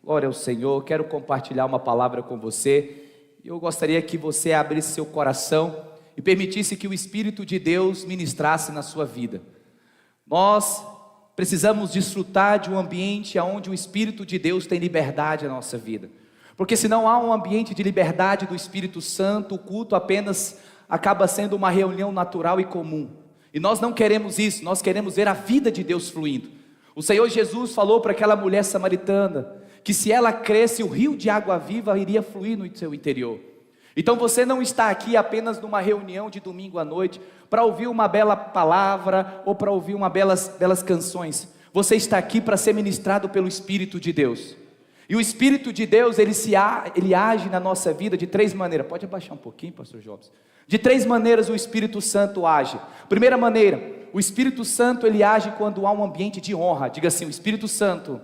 Glória ao Senhor. Quero compartilhar uma palavra com você. Eu gostaria que você abrisse seu coração e permitisse que o Espírito de Deus ministrasse na sua vida. Nós precisamos desfrutar de um ambiente onde o Espírito de Deus tem liberdade na nossa vida. Porque se não há um ambiente de liberdade do Espírito Santo, o culto apenas acaba sendo uma reunião natural e comum. E nós não queremos isso, nós queremos ver a vida de Deus fluindo. O Senhor Jesus falou para aquela mulher samaritana que se ela cresce, o rio de água viva iria fluir no seu interior. Então você não está aqui apenas numa reunião de domingo à noite para ouvir uma bela palavra ou para ouvir belas canções. Você está aqui para ser ministrado pelo Espírito de Deus. E o Espírito de Deus, ele age na nossa vida de três maneiras. Pode abaixar um pouquinho, pastor Jobs? De três maneiras o Espírito Santo age. Primeira maneira, o Espírito Santo ele age quando há um ambiente de honra. Diga assim: o Espírito Santo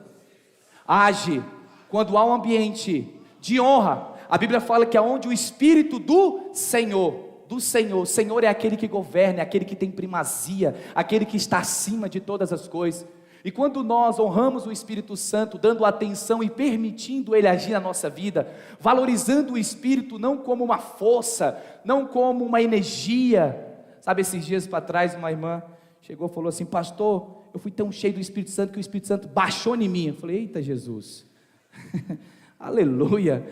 age quando há um ambiente de honra. A Bíblia fala que é onde o Espírito do Senhor, o Senhor é aquele que governa, é aquele que tem primazia, aquele que está acima de todas as coisas. E quando nós honramos o Espírito Santo, dando atenção e permitindo Ele agir na nossa vida, valorizando o Espírito não como uma força, não como uma energia. Sabe, esses dias para trás uma irmã chegou e falou assim: pastor, eu fui tão cheio do Espírito Santo que o Espírito Santo baixou em mim. Eu falei: eita Jesus, aleluia.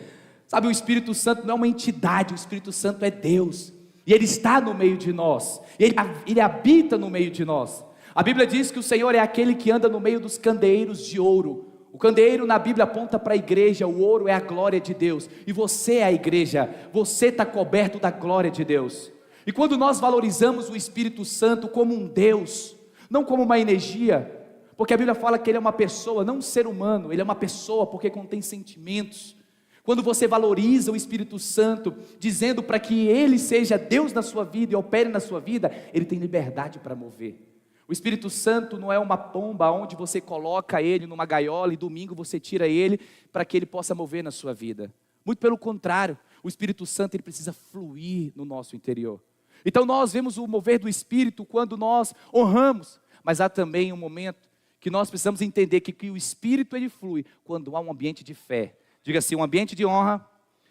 Sabe, o Espírito Santo não é uma entidade, o Espírito Santo é Deus, e Ele está no meio de nós, Ele habita no meio de nós. A Bíblia diz que o Senhor é aquele que anda no meio dos candeeiros de ouro. O candeeiro na Bíblia aponta para a igreja, o ouro é a glória de Deus, e você é a igreja, você está coberto da glória de Deus. E quando nós valorizamos o Espírito Santo como um Deus, não como uma energia, porque a Bíblia fala que Ele é uma pessoa, não um ser humano, Ele é uma pessoa porque contém sentimentos. Quando você valoriza o Espírito Santo, dizendo para que Ele seja Deus na sua vida e opere na sua vida, Ele tem liberdade para mover. O Espírito Santo não é uma pomba onde você coloca ele numa gaiola e domingo você tira ele para que ele possa mover na sua vida. Muito pelo contrário, o Espírito Santo ele precisa fluir no nosso interior. Então nós vemos o mover do Espírito quando nós honramos, mas há também um momento que nós precisamos entender que o Espírito ele flui quando há um ambiente de fé. Diga assim: um ambiente de honra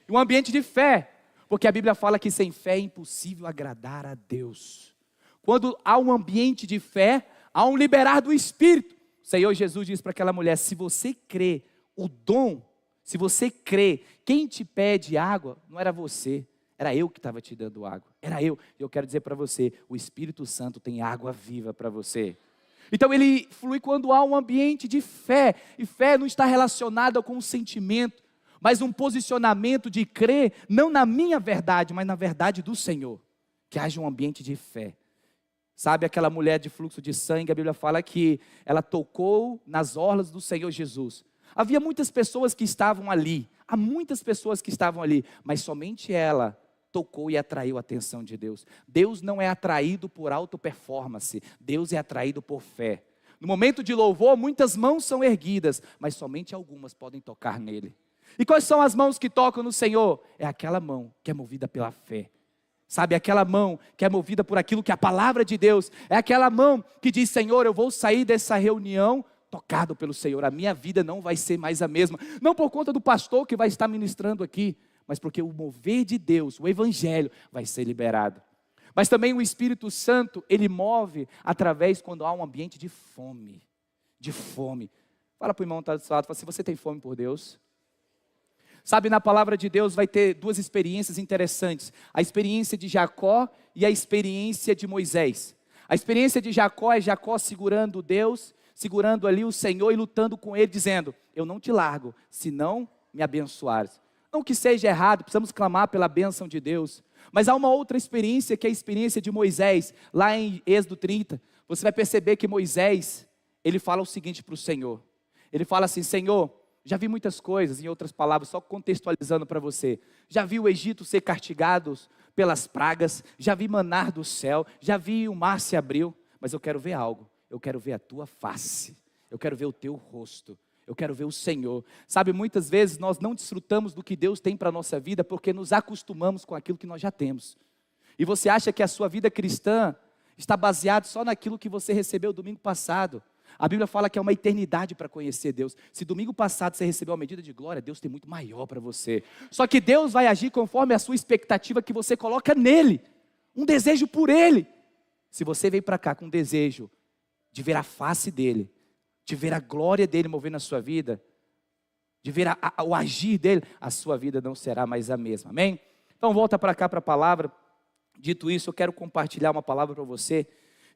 e um ambiente de fé, porque a Bíblia fala que sem fé é impossível agradar a Deus. Quando há um ambiente de fé, há um liberar do Espírito. O Senhor Jesus disse para aquela mulher: se você crê, o dom, se você crê, quem te pede água, não era você, era eu que estava te dando água, era eu. E eu quero dizer para você, o Espírito Santo tem água viva para você. Então ele flui quando há um ambiente de fé, e fé não está relacionada com um sentimento, mas um posicionamento de crer, não na minha verdade, mas na verdade do Senhor, que haja um ambiente de fé. Sabe aquela mulher de fluxo de sangue, a Bíblia fala que ela tocou nas orlas do Senhor Jesus. Havia muitas pessoas que estavam ali, há muitas pessoas que estavam ali, mas somente ela tocou e atraiu a atenção de Deus. Deus não é atraído por auto-performance, Deus é atraído por fé. No momento de louvor, muitas mãos são erguidas, mas somente algumas podem tocar nele. E quais são as mãos que tocam no Senhor? É aquela mão que é movida pela fé. Sabe, aquela mão que é movida por aquilo que é a palavra de Deus, é aquela mão que diz: Senhor, eu vou sair dessa reunião tocado pelo Senhor, a minha vida não vai ser mais a mesma, não por conta do pastor que vai estar ministrando aqui, mas porque o mover de Deus, o Evangelho vai ser liberado. Mas também o Espírito Santo, ele move através quando há um ambiente de fome, Fala para o irmão que está do seu lado, fala assim: você tem fome por Deus? Sabe, na palavra de Deus vai ter duas experiências interessantes. A experiência de Jacó e a experiência de Moisés. A experiência de Jacó é Jacó segurando Deus, segurando ali o Senhor e lutando com ele, dizendo: eu não te largo, se não me abençoares. Não que seja errado, precisamos clamar pela bênção de Deus. Mas há uma outra experiência, que é a experiência de Moisés. Lá em Êxodo 30, você vai perceber que Moisés, ele fala o seguinte para o Senhor. Ele fala assim: Senhor, já vi muitas coisas, em outras palavras, só contextualizando para você. Já vi o Egito ser castigado pelas pragas, já vi manar do céu, já vi o mar se abriu, mas eu quero ver algo, eu quero ver a tua face, eu quero ver o teu rosto, eu quero ver o Senhor. Sabe, muitas vezes nós não desfrutamos do que Deus tem para a nossa vida, porque nos acostumamos com aquilo que nós já temos. E você acha que a sua vida cristã está baseada só naquilo que você recebeu domingo passado. A Bíblia fala que é uma eternidade para conhecer Deus. Se domingo passado você recebeu uma medida de glória, Deus tem muito maior para você. Só que Deus vai agir conforme a sua expectativa que você coloca nele. Um desejo por Ele. Se você veio para cá com um desejo de ver a face dEle, de ver a glória dEle mover na sua vida, de ver o agir dEle, a sua vida não será mais a mesma. Amém? Então volta para cá para a palavra. Dito isso, eu quero compartilhar uma palavra para você.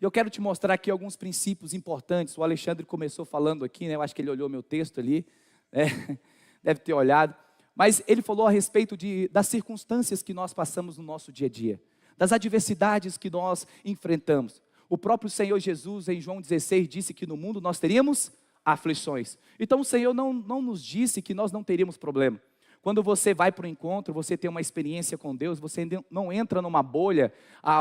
Eu quero te mostrar aqui alguns princípios importantes. O Alexandre começou falando aqui, né? Eu acho que ele olhou meu texto ali, né? Deve ter olhado. Mas ele falou a respeito das circunstâncias que nós passamos no nosso dia a dia, das adversidades que nós enfrentamos. O próprio Senhor Jesus, em João 16, disse que no mundo nós teríamos aflições. Então o Senhor não nos disse que nós não teríamos problema. Quando você vai para o encontro, você tem uma experiência com Deus, você não entra numa bolha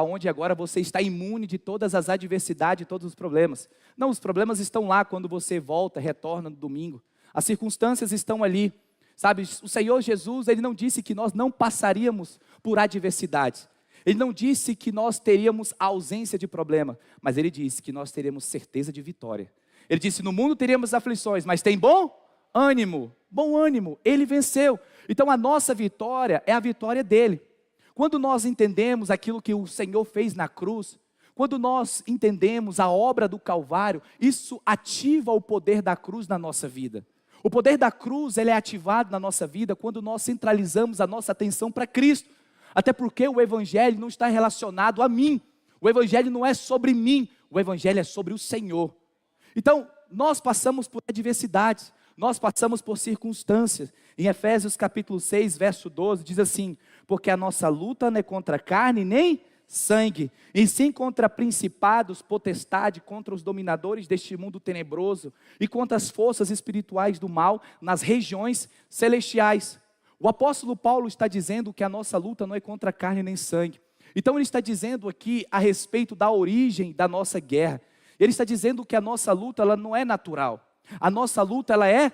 onde agora você está imune de todas as adversidades, todos os problemas. Não, os problemas estão lá quando você volta, retorna no domingo. As circunstâncias estão ali. Sabe, o Senhor Jesus, Ele não disse que nós não passaríamos por adversidades. Ele não disse que nós teríamos ausência de problema, mas Ele disse que nós teremos certeza de vitória. Ele disse, no mundo teríamos aflições, mas tem bom ânimo, Ele venceu. Então a nossa vitória é a vitória dEle. Quando nós entendemos aquilo que o Senhor fez na cruz, quando nós entendemos a obra do Calvário, isso ativa o poder da cruz na nossa vida. O poder da cruz, ele é ativado na nossa vida quando nós centralizamos a nossa atenção para Cristo. Até porque o Evangelho não está relacionado a mim. O Evangelho não é sobre mim, o Evangelho é sobre o Senhor. Então, nós passamos por adversidades, nós passamos por circunstâncias. Em Efésios capítulo 6, verso 12, diz assim, porque a nossa luta não é contra carne nem sangue, e sim contra principados, potestade, contra os dominadores deste mundo tenebroso, e contra as forças espirituais do mal nas regiões celestiais. O apóstolo Paulo está dizendo que a nossa luta não é contra carne nem sangue. Então ele está dizendo aqui a respeito da origem da nossa guerra. Ele está dizendo que a nossa luta ela não é natural. A nossa luta ela é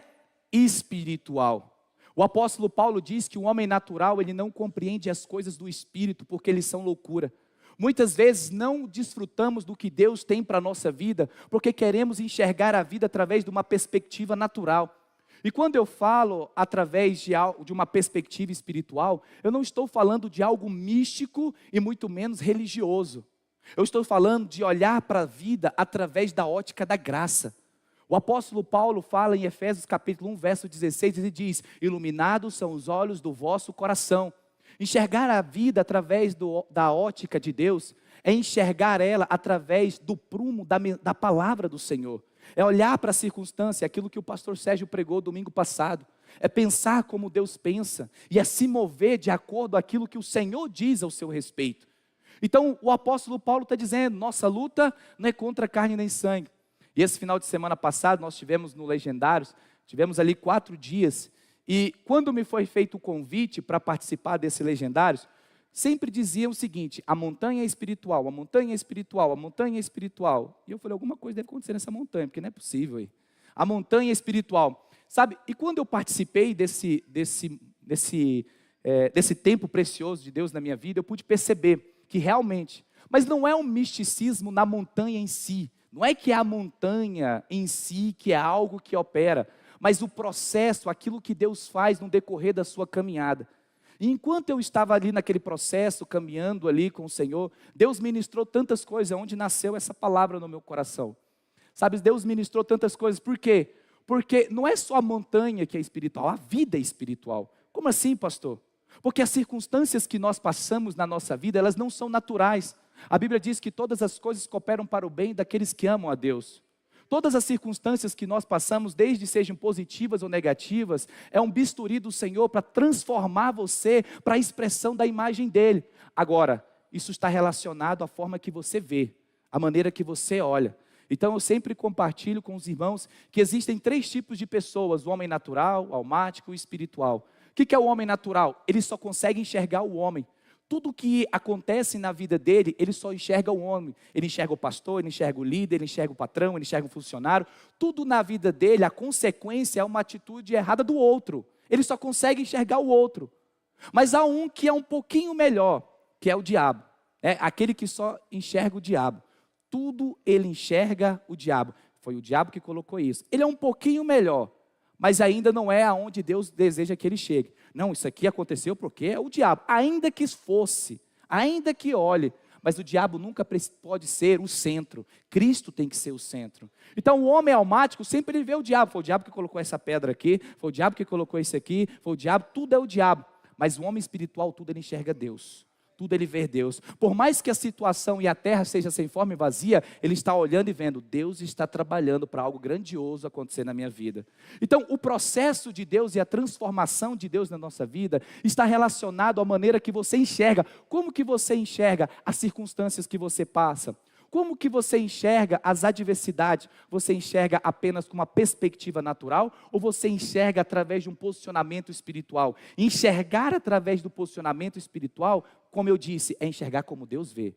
espiritual. O apóstolo Paulo diz que o homem natural ele não compreende as coisas do espírito porque eles são loucura. Muitas vezes não desfrutamos do que Deus tem para a nossa vida porque queremos enxergar a vida através de uma perspectiva natural. E quando eu falo através de uma perspectiva espiritual, eu não estou falando de algo místico e muito menos religioso. Eu estou falando de olhar para a vida através da ótica da graça. O apóstolo Paulo fala em Efésios capítulo 1, verso 16, ele diz, iluminados são os olhos do vosso coração. Enxergar a vida através da ótica de Deus é enxergar ela através do prumo da palavra do Senhor. É olhar para a circunstância, aquilo que o pastor Sérgio pregou domingo passado. É pensar como Deus pensa e é se mover de acordo com aquilo que o Senhor diz ao seu respeito. Então o apóstolo Paulo está dizendo, nossa luta não é contra carne nem sangue. E esse final de semana passado nós tivemos no Legendários, tivemos ali 4 dias. E quando me foi feito o convite para participar desse Legendários, sempre dizia o seguinte, a montanha é espiritual, a montanha é espiritual, a montanha é espiritual. E eu falei, alguma coisa deve acontecer nessa montanha, porque não é possível aí. A montanha é espiritual. Sabe, e quando eu participei desse tempo precioso de Deus na minha vida, eu pude perceber que realmente, mas não é um misticismo na montanha em si, não é que é a montanha em si que é algo que opera, mas o processo, aquilo que Deus faz no decorrer da sua caminhada. E enquanto eu estava ali naquele processo, caminhando ali com o Senhor, Deus ministrou tantas coisas, onde nasceu essa palavra no meu coração. Sabe, Deus ministrou tantas coisas, por quê? Porque não é só a montanha que é espiritual, a vida é espiritual. Como assim, pastor? Porque as circunstâncias que nós passamos na nossa vida, elas não são naturais. A Bíblia diz que todas as coisas cooperam para o bem daqueles que amam a Deus. Todas as circunstâncias que nós passamos, desde sejam positivas ou negativas, é um bisturi do Senhor para transformar você para a expressão da imagem dEle. Agora, isso está relacionado à forma que você vê, à maneira que você olha. Então eu sempre compartilho com os irmãos que existem 3 tipos de pessoas, o homem natural, o almático e o espiritual. O que é o homem natural? Ele só consegue enxergar o homem. Tudo que acontece na vida dele, ele só enxerga o homem. Ele enxerga o pastor, ele enxerga o líder, ele enxerga o patrão, ele enxerga o funcionário. Tudo na vida dele, a consequência é uma atitude errada do outro. Ele só consegue enxergar o outro. Mas há um que é um pouquinho melhor, que é o diabo. É aquele que só enxerga o diabo. Tudo ele enxerga o diabo. foi o diabo que colocou isso. Ele é um pouquinho melhor, mas ainda não é aonde Deus deseja que ele chegue. Não, isso aqui aconteceu porque é o diabo. Ainda que fosse, ainda que olhe, mas o diabo nunca pode ser o centro. Cristo tem que ser o centro. Então o homem almático sempre ele vê o diabo. Foi o diabo que colocou essa pedra aqui, foi o diabo que colocou isso aqui, foi o diabo, tudo é o diabo. Mas o homem espiritual, tudo ele enxerga Deus. Tudo ele vê Deus. Por mais que a situação e a terra seja sem forma e vazia, ele está olhando e vendo, Deus está trabalhando para algo grandioso acontecer na minha vida. Então, o processo de Deus e a transformação de Deus na nossa vida está relacionado à maneira que você enxerga. Como que você enxerga as circunstâncias que você passa? Como que você enxerga as adversidades? Você enxerga apenas com uma perspectiva natural ou você enxerga através de um posicionamento espiritual? Enxergar através do posicionamento espiritual, como eu disse, é enxergar como Deus vê.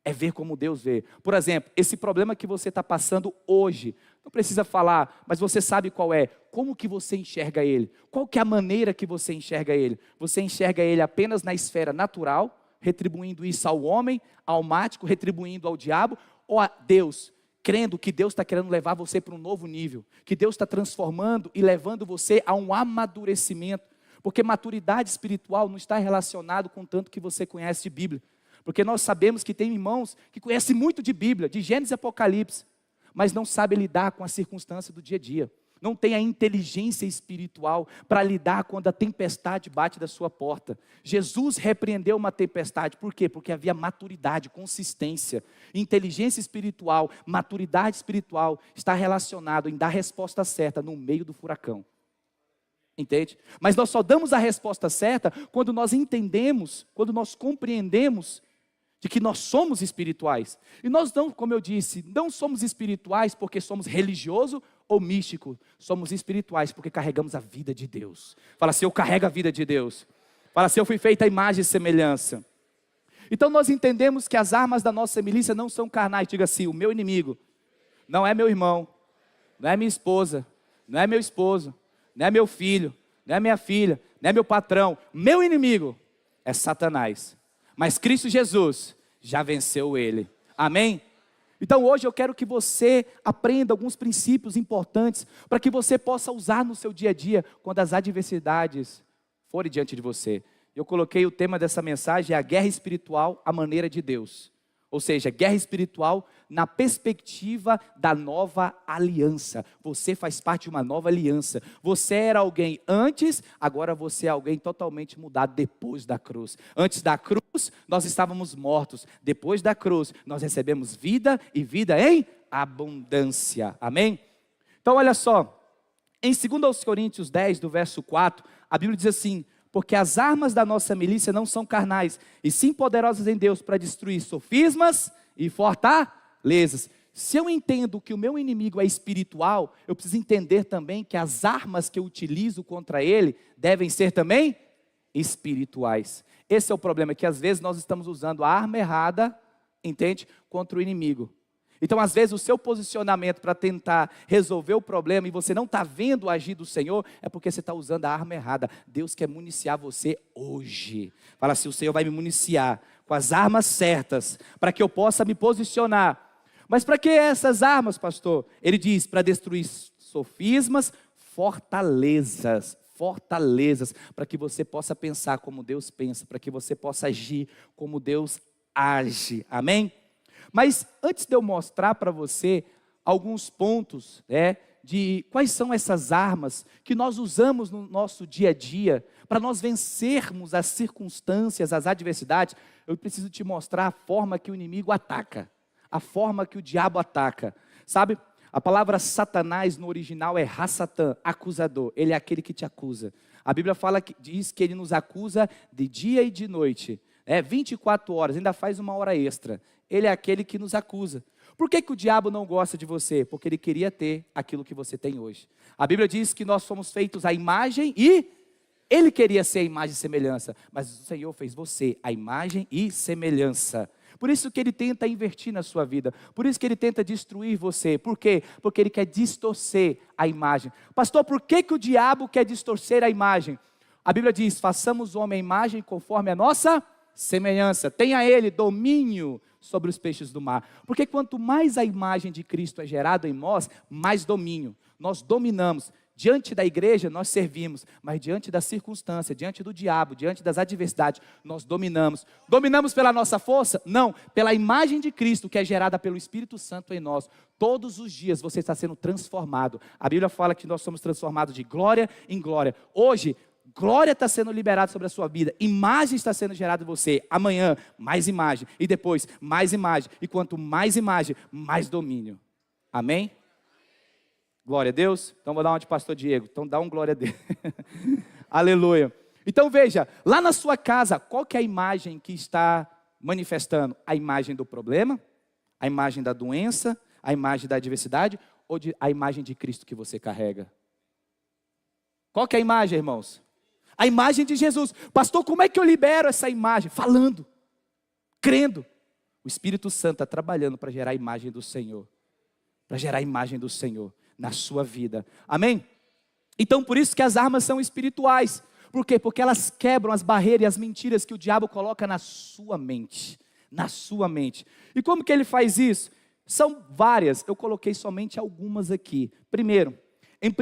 É ver como Deus vê. Por exemplo, esse problema que você está passando hoje, não precisa falar, mas você sabe qual é. Como que você enxerga ele? Qual que é a maneira que você enxerga ele? Você enxerga ele apenas na esfera natural, retribuindo isso ao homem, almático, retribuindo ao diabo, ou a Deus, crendo que Deus está querendo levar você para um novo nível, que Deus está transformando e levando você a um amadurecimento, porque maturidade espiritual não está relacionado com tanto que você conhece de Bíblia, porque nós sabemos que tem irmãos que conhecem muito de Bíblia, de Gênesis e Apocalipse, mas não sabem lidar com a circunstância do dia a dia, não tem a inteligência espiritual para lidar quando a tempestade bate da sua porta. Jesus repreendeu uma tempestade, por quê? Porque havia maturidade, consistência, inteligência espiritual, maturidade espiritual está relacionado em dar a resposta certa no meio do furacão. Entende? Mas nós só damos a resposta certa quando nós entendemos, quando nós compreendemos de que nós somos espirituais. E nós não, como eu disse, não somos espirituais porque somos religiosos ou místicos. Somos espirituais porque carregamos a vida de Deus. Fala assim, eu carrego a vida de Deus. Fala assim, eu fui feita a imagem e semelhança. Então nós entendemos que as armas da nossa milícia não são carnais. Diga assim, o meu inimigo não é meu irmão, não é minha esposa, não é meu esposo, não é meu filho, não é minha filha, não é meu patrão. Meu inimigo é Satanás. Mas Cristo Jesus já venceu ele. Amém? Então hoje eu quero que você aprenda alguns princípios importantes para que você possa usar no seu dia a dia quando as adversidades forem diante de você. Eu coloquei o tema dessa mensagem, a guerra espiritual, a maneira de Deus. Ou seja, guerra espiritual na perspectiva da nova aliança. Você faz parte de uma nova aliança. Você era alguém antes, agora você é alguém totalmente mudado depois da cruz. Antes da cruz, nós estávamos mortos. Depois da cruz, nós recebemos vida e vida em abundância. Amém? Então, olha só. Em 2 Coríntios 10, do verso 4, a Bíblia diz assim, porque as armas da nossa milícia não são carnais, e sim poderosas em Deus para destruir sofismas e fortalezas. Se eu entendo que o meu inimigo é espiritual, eu preciso entender também que as armas que eu utilizo contra ele devem ser também espirituais. Esse é o problema, que às vezes nós estamos usando a arma errada, entende? Contra o inimigo. Então, às vezes, o seu posicionamento para tentar resolver o problema e você não está vendo o agir do Senhor, é porque você está usando a arma errada. Deus quer municiar você hoje. Fala assim, o Senhor vai me municiar com as armas certas, para que eu possa me posicionar. Mas para que essas armas, pastor? Ele diz, para destruir sofismas, fortalezas, para que você possa pensar como Deus pensa, para que você possa agir como Deus age. Amém? Mas antes de eu mostrar para você alguns pontos, de quais são essas armas que nós usamos no nosso dia a dia, para nós vencermos as circunstâncias, as adversidades, eu preciso te mostrar a forma que o inimigo ataca, a forma que o diabo ataca. Sabe, a palavra Satanás no original é Hassatan, acusador, ele é aquele que te acusa. A Bíblia diz que ele nos acusa de dia e de noite, 24 horas, ainda faz uma hora extra. Ele é aquele que nos acusa. Por que o diabo não gosta de você? Porque ele queria ter aquilo que você tem hoje. A Bíblia diz que nós somos feitos à imagem e ele queria ser a imagem e semelhança. Mas o Senhor fez você a imagem e semelhança. Por isso que ele tenta invertir na sua vida. Por isso que ele tenta destruir você. Por quê? Porque ele quer distorcer a imagem. Pastor, por que o diabo quer distorcer a imagem? A Bíblia diz, façamos o homem a imagem conforme a nossa semelhança. Tenha ele domínio sobre os peixes do mar. Porque quanto mais a imagem de Cristo é gerada em nós, mais domínio. Nós dominamos. Diante da igreja, nós servimos, mas diante da circunstância, diante do diabo, diante das adversidades, nós dominamos. Dominamos pela nossa força? Não, pela imagem de Cristo, que é gerada pelo Espírito Santo em nós. Todos os dias você está sendo transformado. A Bíblia fala que nós somos transformados de glória em glória. Hoje, glória está sendo liberada sobre a sua vida, imagem está sendo gerada em você. Amanhã, mais imagem, e depois, mais imagem. E quanto mais imagem, mais domínio. Amém? Glória a Deus. Então vou dar uma de pastor Diego. Então dá um glória a Deus. Aleluia. Então veja, lá na sua casa, qual que é a imagem que está manifestando? A imagem do problema? A imagem da doença? A imagem da adversidade? Ou a imagem de Cristo que você carrega? Qual que é a imagem, irmãos? A imagem de Jesus. Pastor, como é que eu libero essa imagem? Falando, crendo. O Espírito Santo está trabalhando para gerar a imagem do Senhor. Para gerar a imagem do Senhor na sua vida. Amém? Então por isso que as armas são espirituais. Por quê? Porque elas quebram as barreiras e as mentiras que o diabo coloca na sua mente. Na sua mente. E como que ele faz isso? São várias, eu coloquei somente algumas aqui. Primeiro, em 1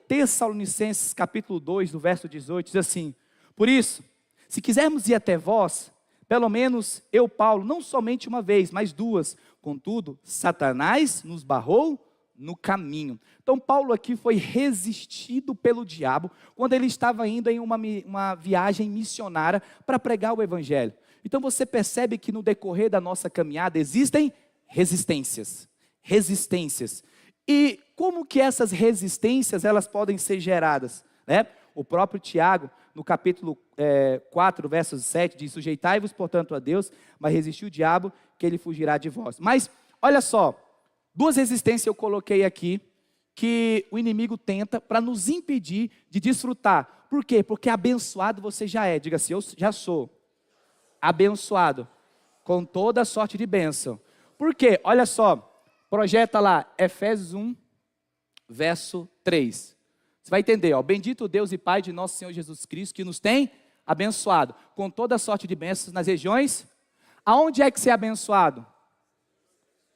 Tessalonicenses capítulo 2, do verso 18, diz assim: por isso, se quisermos ir até vós, pelo menos eu, Paulo, não somente uma vez, mas duas. Contudo, Satanás nos barrou no caminho. Então Paulo aqui foi resistido pelo diabo quando ele estava indo em uma viagem missionária para pregar o evangelho. Então você percebe que no decorrer da nossa caminhada existem resistências. E como que essas resistências elas podem ser geradas? Né? O próprio Tiago, no capítulo 4, verso 7, diz: sujeitai-vos, portanto, a Deus, mas resisti o diabo, que ele fugirá de vós. Mas, olha só, duas resistências eu coloquei aqui, que o inimigo tenta para nos impedir de desfrutar. Por quê? Porque abençoado você já é. Diga assim: eu já sou abençoado com toda sorte de bênção. Por quê? Olha só, projeta lá, Efésios 1, verso 3. Você vai entender, ó: bendito Deus e Pai de nosso Senhor Jesus Cristo, que nos tem abençoado com toda sorte de bênçãos nas regiões. Aonde é que você é abençoado?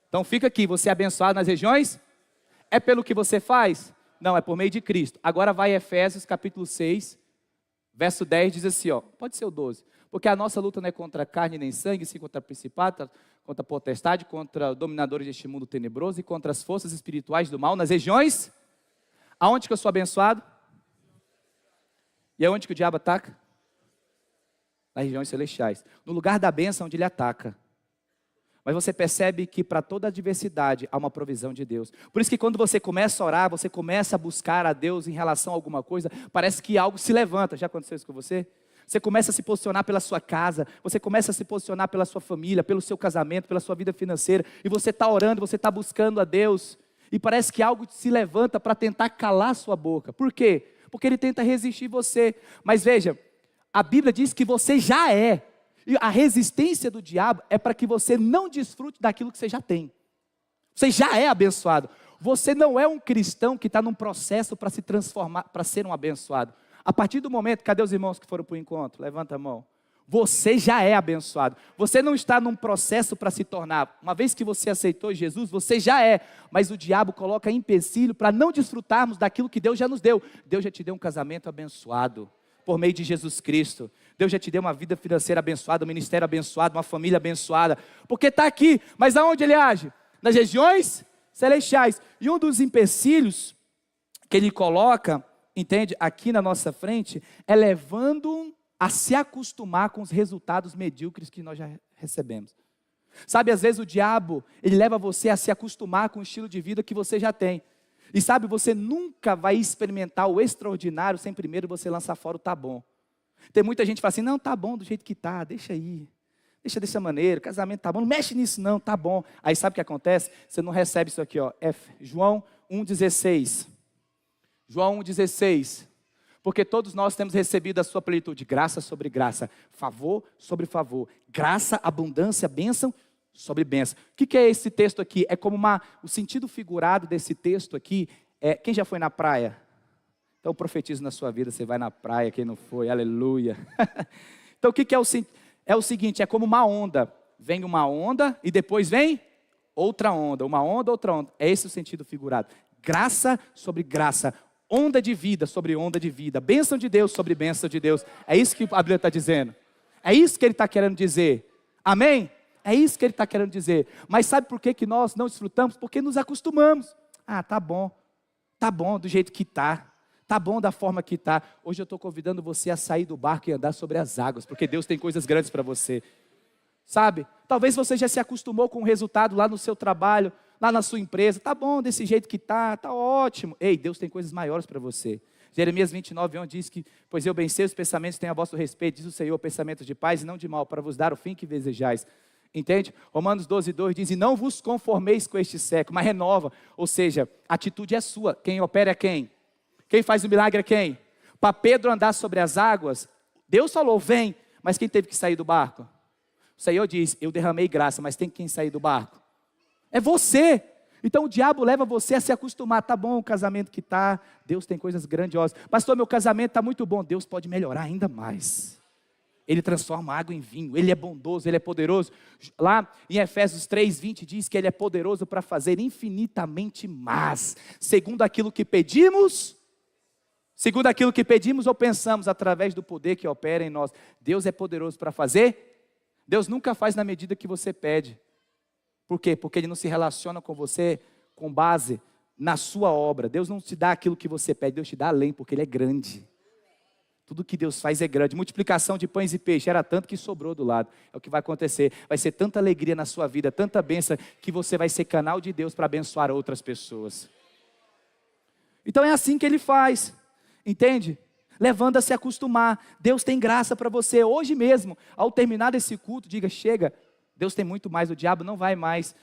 Então fica aqui, você é abençoado nas regiões? É pelo que você faz? Não, é por meio de Cristo. Agora vai Efésios capítulo 6, verso 10, diz assim, ó, pode ser o 12. Porque a nossa luta não é contra carne nem sangue, sim contra principado, contra potestade, contra dominadores deste mundo tenebroso e contra as forças espirituais do mal nas regiões. Aonde que eu sou abençoado? E aonde que o diabo ataca? Nas regiões celestiais. No lugar da bênção onde ele ataca. Mas você percebe que para toda adversidade há uma provisão de Deus. Por isso que quando você começa a orar, você começa a buscar a Deus em relação a alguma coisa, parece que algo se levanta. Já aconteceu isso com você? Você começa a se posicionar pela sua casa, você começa a se posicionar pela sua família, pelo seu casamento, pela sua vida financeira, e você está orando, você está buscando a Deus, e parece que algo se levanta para tentar calar a sua boca. Por quê? Porque ele tenta resistir você. Mas veja, a Bíblia diz que você já é. E a resistência do diabo é para que você não desfrute daquilo que você já tem. Você já é abençoado. Você não é um cristão que está num processo para se transformar, para ser um abençoado. A partir do momento, cadê os irmãos que foram para o encontro? Levanta a mão. Você já é abençoado. Você não está num processo para se tornar. Uma vez que você aceitou Jesus, você já é. Mas o diabo coloca empecilho para não desfrutarmos daquilo que Deus já nos deu. Deus já te deu um casamento abençoado por meio de Jesus Cristo. Deus já te deu uma vida financeira abençoada, um ministério abençoado, uma família abençoada. Porque está aqui. Mas aonde ele age? Nas regiões celestiais. E um dos empecilhos que ele coloca, entende, aqui na nossa frente, é levando a se acostumar com os resultados medíocres que nós já recebemos. Sabe, às vezes o diabo, ele leva você a se acostumar com o estilo de vida que você já tem. E sabe, você nunca vai experimentar o extraordinário sem primeiro você lançar fora o tá bom. Tem muita gente que fala assim: não, tá bom do jeito que tá, deixa aí. Deixa dessa maneira, o casamento tá bom, não mexe nisso não, tá bom. Aí sabe o que acontece? Você não recebe isso aqui, ó, João 1,16. João 1,16. Porque todos nós temos recebido a sua plenitude, graça sobre graça, favor sobre favor, graça, abundância, bênção sobre bênção. O que é esse texto aqui? É como o sentido figurado desse texto aqui, quem já foi na praia? Então eu profetizo na sua vida, você vai na praia, quem não foi, aleluia. Então o que é o seguinte, é como uma onda. vem uma onda e depois vem outra onda. Uma onda, outra onda. É esse o sentido figurado. Graça sobre graça. Onda de vida sobre onda de vida. Bênção de Deus sobre bênção de Deus. É isso que a Bíblia está dizendo. É isso que ele está querendo dizer. Amém? É isso que ele está querendo dizer. Mas sabe por que nós não desfrutamos? Porque nos acostumamos. Ah, tá bom do jeito que está. Tá bom da forma que está. Hoje eu estou convidando você a sair do barco e andar sobre as águas, porque Deus tem coisas grandes para você. Sabe? Talvez você já se acostumou com o resultado lá no seu trabalho, lá na sua empresa. Tá bom desse jeito que tá ótimo. Ei, Deus tem coisas maiores para você. Jeremias 29:11 diz que, pois eu bem sei os pensamentos que tenho a vosso respeito, diz o Senhor, pensamentos de paz e não de mal, para vos dar o fim que desejais. Entende? Romanos 12:2 diz, e não vos conformeis com este século, mas renova. Ou seja, a atitude é sua. Quem opera é quem? Quem faz o milagre é quem? Para Pedro andar sobre as águas, Deus falou, vem, mas quem teve que sair do barco? O Senhor diz, eu derramei graça, mas tem quem sair do barco? É você. Então o diabo leva você a se acostumar. Tá bom o casamento que tá, Deus tem coisas grandiosas. Pastor, meu casamento está muito bom, Deus pode melhorar ainda mais. Ele transforma água em vinho, Ele é bondoso, Ele é poderoso. Lá em Efésios 3:20 diz que Ele é poderoso para fazer infinitamente mais, segundo aquilo que pedimos ou pensamos, através do poder que opera em nós. Deus é poderoso para fazer. Deus nunca faz na medida que você pede. Por quê? Porque Ele não se relaciona com você com base na sua obra. Deus não te dá aquilo que você pede, Deus te dá além, porque Ele é grande. Tudo que Deus faz é grande. Multiplicação de pães e peixes, era tanto que sobrou do lado. É o que vai acontecer. Vai ser tanta alegria na sua vida, tanta bênção, que você vai ser canal de Deus para abençoar outras pessoas. Então é assim que Ele faz. Entende? Levando a se acostumar. Deus tem graça para você. Hoje mesmo, ao terminar esse culto, diga, chega. Deus tem muito mais. O diabo não vai mais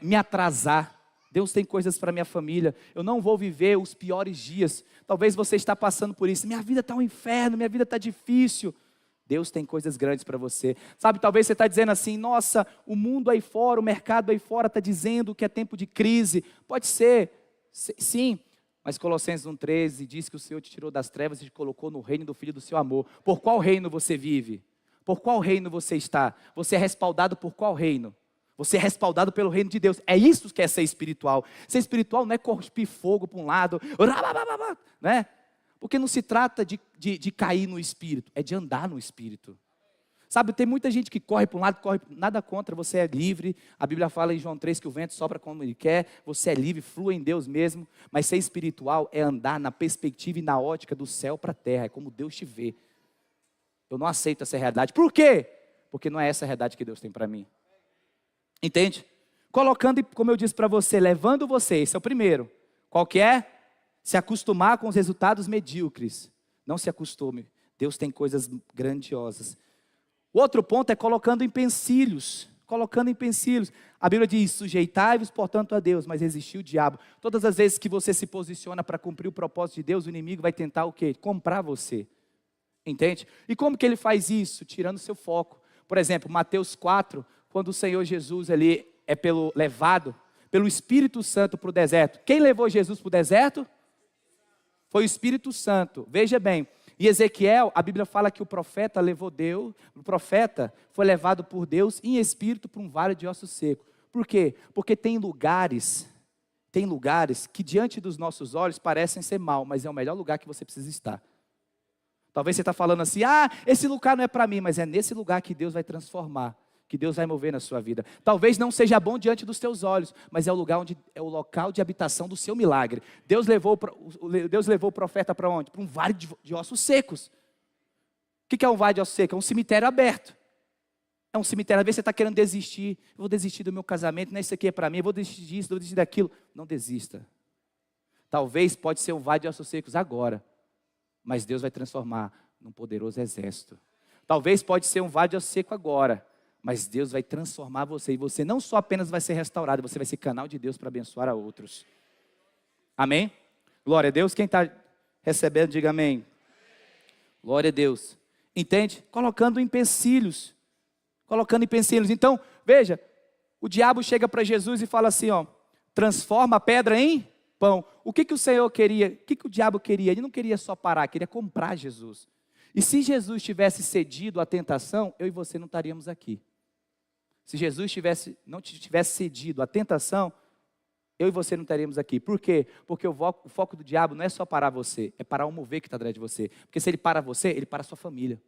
me atrasar. Deus tem coisas para minha família. Eu não vou viver os piores dias. Talvez você está passando por isso. Minha vida está um inferno, minha vida está difícil. Deus tem coisas grandes para você. Sabe, talvez você está dizendo assim, nossa, o mundo aí fora, o mercado aí fora está dizendo que é tempo de crise. Pode ser, sim. Mas Colossenses 1:13 diz que o Senhor te tirou das trevas e te colocou no reino do Filho do seu amor. Por qual reino você vive? Por qual reino você está? Você é respaldado por qual reino? Você é respaldado pelo reino de Deus. É isso que é ser espiritual. Ser espiritual não é cuspir fogo para um lado, né? Porque não se trata de cair no espírito, é de andar no espírito. Sabe, tem muita gente que corre para um lado, nada contra, você é livre. A Bíblia fala em João 3 que o vento sopra como ele quer, você é livre, flui em Deus mesmo. Mas ser espiritual é andar na perspectiva e na ótica do céu para a terra, é como Deus te vê. Eu não aceito essa realidade. Por quê? Porque não é essa a realidade que Deus tem para mim. Entende? Colocando, como eu disse para você, levando você, esse é o primeiro. Qual que é? Se acostumar com os resultados medíocres. Não se acostume. Deus tem coisas grandiosas. O outro ponto é colocando em empecilhos. Colocando em empecilhos. A Bíblia diz, sujeitai-vos, portanto, a Deus, mas resistiu o diabo. Todas as vezes que você se posiciona para cumprir o propósito de Deus, o inimigo vai tentar o quê? Comprar você. Entende? E como que ele faz isso? Tirando seu foco. Por exemplo, Mateus 4, quando o Senhor Jesus ali é levado pelo Espírito Santo para o deserto. Quem levou Jesus para o deserto? Foi o Espírito Santo. Veja bem, em Ezequiel, a Bíblia fala que o profeta foi levado por Deus em espírito para um vale de ossos secos. Por quê? Porque tem lugares que diante dos nossos olhos parecem ser mal, mas é o melhor lugar que você precisa estar. Talvez você está falando assim, esse lugar não é para mim, mas é nesse lugar que Deus vai transformar, que Deus vai mover na sua vida. Talvez não seja bom diante dos teus olhos, mas é o local de habitação do seu milagre. Deus levou o profeta para onde? Para um vale de ossos secos. O que é um vale de ossos secos? É um cemitério aberto. É um cemitério, às vezes você está querendo desistir. Eu vou desistir do meu casamento, não é isso aqui é para mim, eu vou desistir disso, eu vou desistir daquilo. Não desista. Talvez pode ser um vale de ossos secos agora, mas Deus vai transformar num poderoso exército. Talvez pode ser um vale de osso seco agora, mas Deus vai transformar você, e você não só apenas vai ser restaurado, você vai ser canal de Deus para abençoar a outros. Amém? Glória a Deus. Quem está recebendo, diga amém. Glória a Deus. Entende? Colocando empecilhos. Então, veja, o diabo chega para Jesus e fala assim, transforma a pedra em pão. O que o Senhor queria? O que o diabo queria? Ele não queria só parar, queria comprar Jesus. E se Jesus tivesse cedido à tentação, eu e você não estaríamos aqui. Se Jesus não tivesse cedido à tentação, eu e você não estaríamos aqui. Por quê? Porque o foco do diabo não é só parar você, é parar o mover que está atrás de você. Porque se ele para você, ele para a sua família.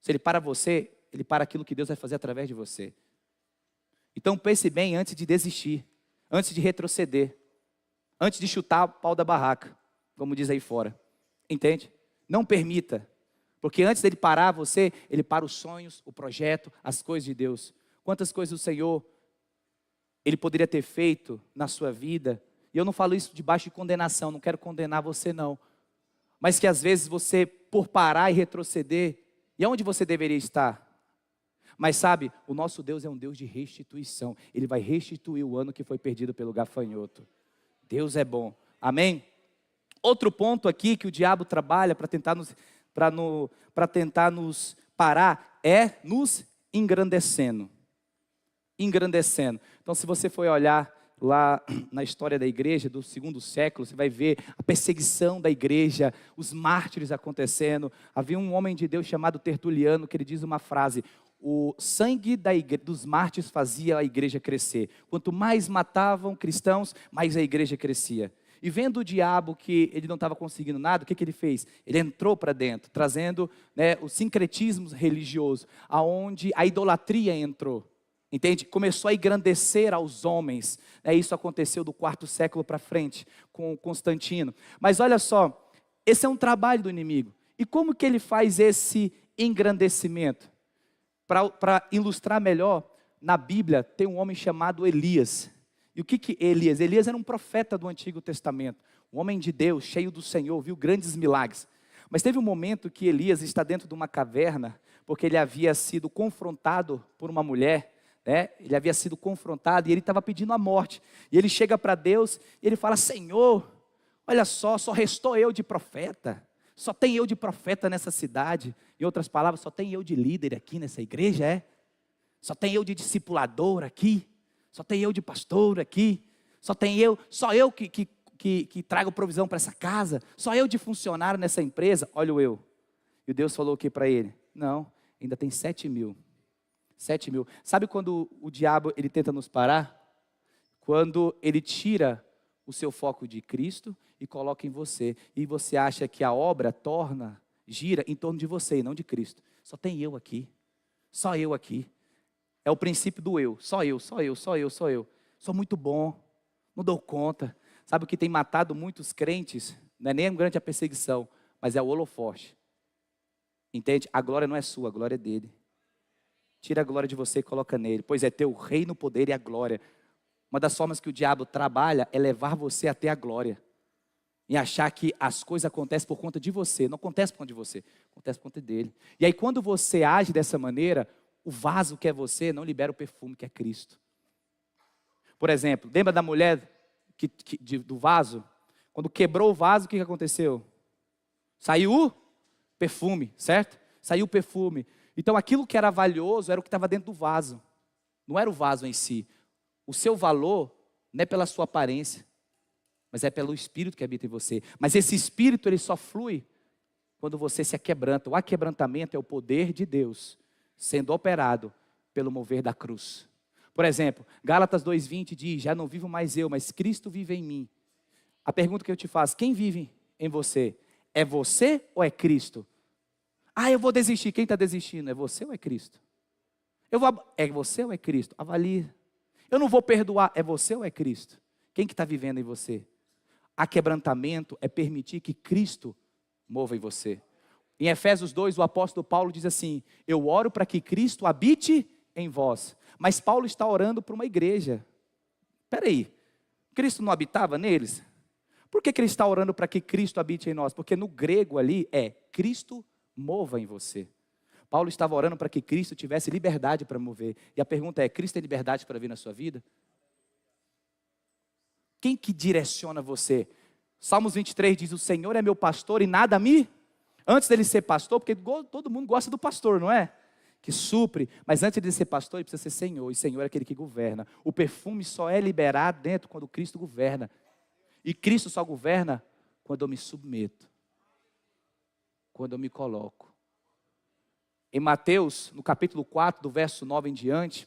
Se ele para você, ele para aquilo que Deus vai fazer através de você. Então pense bem antes de desistir, antes de retroceder, antes de chutar o pau da barraca, como diz aí fora. Entende? Não permita. Porque antes dele parar você, ele para os sonhos, o projeto, as coisas de Deus. Quantas coisas o Senhor, ele poderia ter feito na sua vida. E eu não falo isso debaixo de condenação, não quero condenar você não. Mas que às vezes você, por parar e retroceder, e aonde você deveria estar? Mas sabe, o nosso Deus é um Deus de restituição. Ele vai restituir o ano que foi perdido pelo gafanhoto. Deus é bom. Amém? Outro ponto aqui que o diabo trabalha para tentar nos parar é nos engrandecendo. Engrandecendo. Então, se você for olhar lá na história da igreja do 2º século, você vai ver a perseguição da igreja, os mártires acontecendo. Havia um homem de Deus chamado Tertuliano, que ele diz uma frase: o sangue dos mártires fazia a igreja crescer. Quanto mais matavam cristãos, mais a igreja crescia. E vendo o diabo que ele não estava conseguindo nada, o que ele fez? Ele entrou para dentro, trazendo o sincretismo religioso, aonde a idolatria entrou. Entende? Começou a engrandecer aos homens. Isso aconteceu do 4º século para frente, com Constantino. Mas olha só, esse é um trabalho do inimigo. E como que ele faz esse engrandecimento? Para ilustrar melhor, na Bíblia tem um homem chamado Elias. E o que Elias? Elias era um profeta do Antigo Testamento. Um homem de Deus, cheio do Senhor, viu grandes milagres. Mas teve um momento que Elias está dentro de uma caverna, porque ele havia sido confrontado por uma mulher. Ele havia sido confrontado e ele estava pedindo a morte. E ele chega para Deus e ele fala: Senhor, olha só restou eu de profeta. Só tem eu de profeta nessa cidade. Em outras palavras, só tem eu de líder aqui nessa igreja, Só tem eu de discipulador aqui. Só tem eu de pastor aqui. Só eu que trago provisão para essa casa. Só eu de funcionário nessa empresa. Olha o eu. E Deus falou o que para ele? Não, ainda tem 7.000. 7.000. Sabe quando o diabo ele tenta nos parar? Quando ele tira o seu foco de Cristo e coloca em você. E você acha que a obra gira em torno de você e não de Cristo. Só tem eu aqui. Só eu aqui. É o princípio do eu. Só eu. Sou muito bom. Não dou conta. Sabe o que tem matado muitos crentes? Não é nem grande a perseguição, mas é o holofote. Entende? A glória não é sua, a glória é dele. Tira a glória de você e coloca nele. Pois é teu reino, o poder e a glória. Uma das formas que o diabo trabalha é levar você até a glória. E achar que as coisas acontecem por conta de você. Não acontece por conta de você, acontece por conta dele. E aí quando você age dessa maneira, o vaso que é você não libera o perfume que é Cristo. Por exemplo, lembra da mulher do vaso? Quando quebrou o vaso, o que aconteceu? Saiu o perfume, certo? Saiu o perfume. Então aquilo que era valioso era o que estava dentro do vaso. Não era o vaso em si. O seu valor não é pela sua aparência, mas é pelo Espírito que habita em você. Mas esse Espírito ele só flui quando você se aquebranta. O aquebrantamento é o poder de Deus sendo operado pelo mover da cruz. Por exemplo, Gálatas 2:20 diz: já não vivo mais eu, mas Cristo vive em mim. A pergunta que eu te faço: quem vive em você? É você ou é Cristo? Eu vou desistir. Quem está desistindo? É você ou é Cristo? É você ou é Cristo? Avalie. Eu não vou perdoar. É você ou é Cristo? Quem que está vivendo em você? Aquebrantamento é permitir que Cristo mova em você. Em Efésios 2, o apóstolo Paulo diz assim: eu oro para que Cristo habite em vós. Mas Paulo está orando para uma igreja. Espera aí, Cristo não habitava neles? Por que ele está orando para que Cristo habite em nós? Porque no grego ali é Cristo mova em você. Paulo estava orando para que Cristo tivesse liberdade para mover. E a pergunta é: Cristo tem liberdade para vir na sua vida? Quem que direciona você? Salmos 23 diz: o Senhor é meu pastor e nada me... Antes dele ser pastor, porque todo mundo gosta do pastor, não é? Que supre. Mas antes de ser pastor, ele precisa ser Senhor. E Senhor é aquele que governa. O perfume só é liberado dentro quando Cristo governa. E Cristo só governa quando eu me submeto. Quando eu me coloco. em Mateus, no capítulo 4, do verso 9 em diante,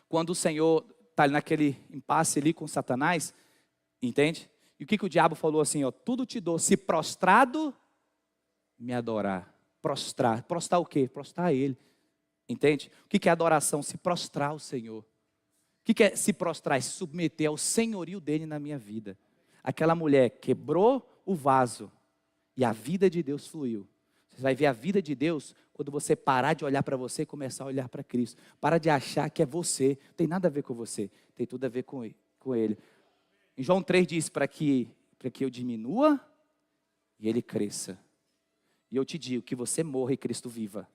quando o Senhor está naquele impasse ali com Satanás, entende? E o que o diabo falou assim, ó, tudo te dou, se prostrado, me adorar. Prostrar. Prostrar o quê? Prostrar a Ele. Entende? O que é adoração? Se prostrar ao Senhor. O que é se prostrar? Se submeter ao senhorio dEle na minha vida. Aquela mulher quebrou o vaso e a vida de Deus fluiu. Você vai ver a vida de Deus quando você parar de olhar para você e começar a olhar para Cristo. Para de achar que é você. Não tem nada a ver com você. Tem tudo a ver com Ele. Em João 3 diz, para que eu diminua e Ele cresça. E eu te digo que você morra e Cristo viva.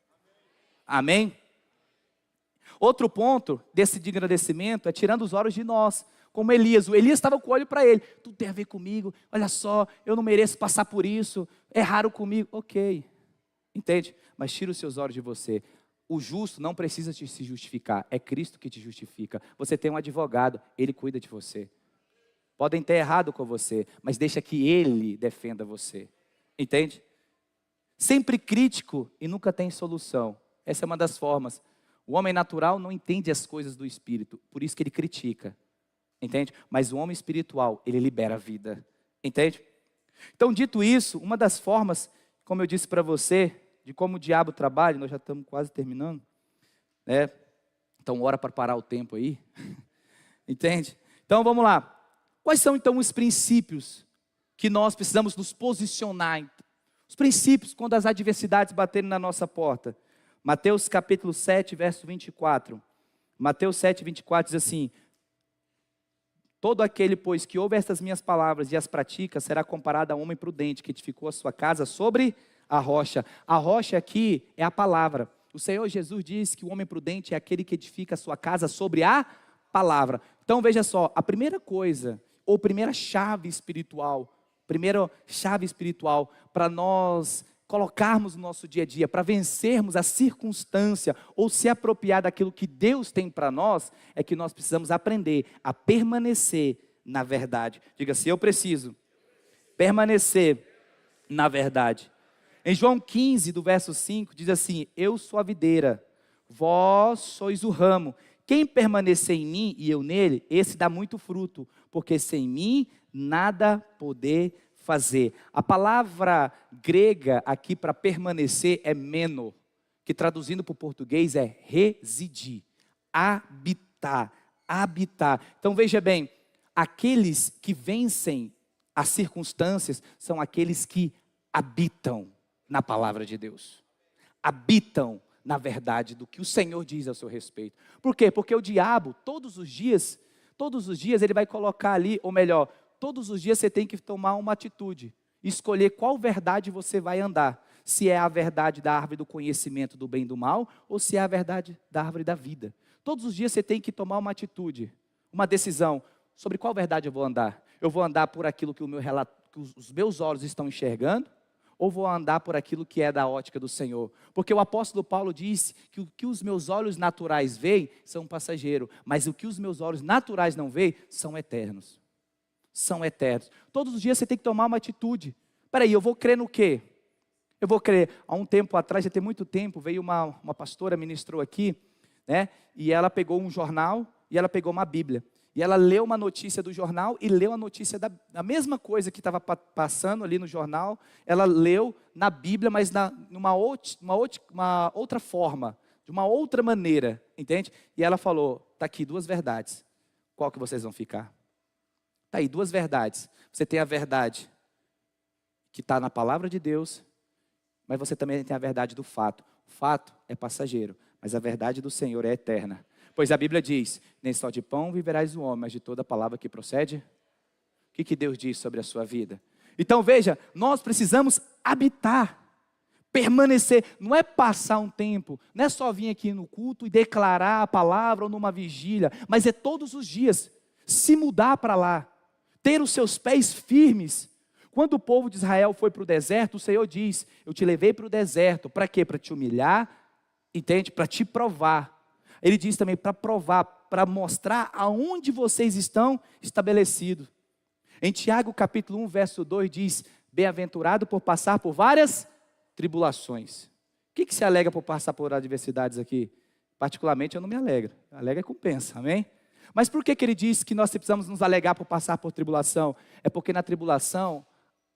Amém? Outro ponto desse de agradecimento é tirando os olhos de nós. Como Elias. O Elias estava com o olho para ele. Tudo tem a ver comigo. Olha só, eu não mereço passar por isso. Erraram comigo. Ok. Entende? Mas tira os seus olhos de você. O justo não precisa se justificar. É Cristo que te justifica. Você tem um advogado. Ele cuida de você. Podem ter errado com você. Mas deixa que Ele defenda você. Entende? Sempre crítico e nunca tem solução. Essa é uma das formas. O homem natural não entende as coisas do Espírito. Por isso que ele critica. Entende? Mas o homem espiritual, ele libera a vida. Entende? Então, dito isso, uma das formas, como eu disse para você, de como o diabo trabalha, nós já estamos quase terminando, né? Então, ora para parar o tempo aí. Entende? Então, vamos lá. Quais são, então, os princípios que nós precisamos nos posicionar? Os princípios quando as adversidades baterem na nossa porta. Mateus capítulo 7, verso 24. Mateus 7, 24 diz assim: todo aquele, pois, que ouve estas minhas palavras e as pratica, será comparado a um homem prudente, que edificou a sua casa sobre a rocha. A rocha aqui é a palavra. O Senhor Jesus diz que o homem prudente é aquele que edifica a sua casa sobre a palavra. Então veja só, a primeira coisa, ou primeira chave espiritual para nós colocarmos no nosso dia a dia, para vencermos a circunstância ou se apropriar daquilo que Deus tem para nós, é que nós precisamos aprender a permanecer na verdade. Diga assim, eu preciso permanecer na verdade. Em João 15, do verso 5, diz assim: eu sou a videira, vós sois o ramo. Quem permanecer em mim e eu nele, esse dá muito fruto, porque sem mim nada poder fazer. A palavra grega aqui para permanecer é meno, que traduzindo para o português é residir, habitar. Então veja bem, aqueles que vencem as circunstâncias são aqueles que habitam na palavra de Deus. Habitam na verdade do que o Senhor diz a seu respeito. Por quê? Porque o diabo, todos os dias ele vai colocar ali, ou melhor, todos os dias você tem que tomar uma atitude, escolher qual verdade você vai andar. Se é a verdade da árvore do conhecimento do bem e do mal, ou se é a verdade da árvore da vida. Todos os dias você tem que tomar uma atitude, uma decisão, sobre qual verdade eu vou andar. Eu vou andar por aquilo que os meus olhos estão enxergando, ou vou andar por aquilo que é da ótica do Senhor? Porque o apóstolo Paulo disse que o que os meus olhos naturais veem são passageiros, mas o que os meus olhos naturais não veem são eternos. São eternos. Todos os dias você tem que tomar uma atitude. Peraí, eu vou crer no quê? Eu vou crer. Há um tempo atrás, já tem muito tempo, veio uma pastora, ministrou aqui, né? E ela pegou um jornal e ela pegou uma Bíblia. E ela leu uma notícia do jornal e leu a notícia da mesma coisa que estava passando ali no jornal. Ela leu na Bíblia, mas numa outra forma, de uma outra maneira, entende? E ela falou, está aqui duas verdades. Qual que vocês vão ficar? Está aí, duas verdades. Você tem a verdade que está na palavra de Deus, mas você também tem a verdade do fato. O fato é passageiro, mas a verdade do Senhor é eterna. Pois a Bíblia diz, nem só de pão viverás o homem, mas de toda palavra que procede. O que Deus diz sobre a sua vida? Então veja, nós precisamos habitar, permanecer. Não é passar um tempo, não é só vir aqui no culto e declarar a palavra ou numa vigília, mas é todos os dias, se mudar para lá, ter os seus pés firmes. Quando o povo de Israel foi para o deserto, o Senhor diz, eu te levei para o deserto, para quê? Para te humilhar, entende? Para te provar. Ele diz também para provar, para mostrar aonde vocês estão estabelecidos. Em Tiago capítulo 1, verso 2 diz, bem-aventurado por passar por várias tribulações. que se alegra por passar por adversidades aqui? Particularmente eu não me alegro. Alegra é compensa, amém? Mas por que ele diz que nós precisamos nos alegrar por passar por tribulação? É porque na tribulação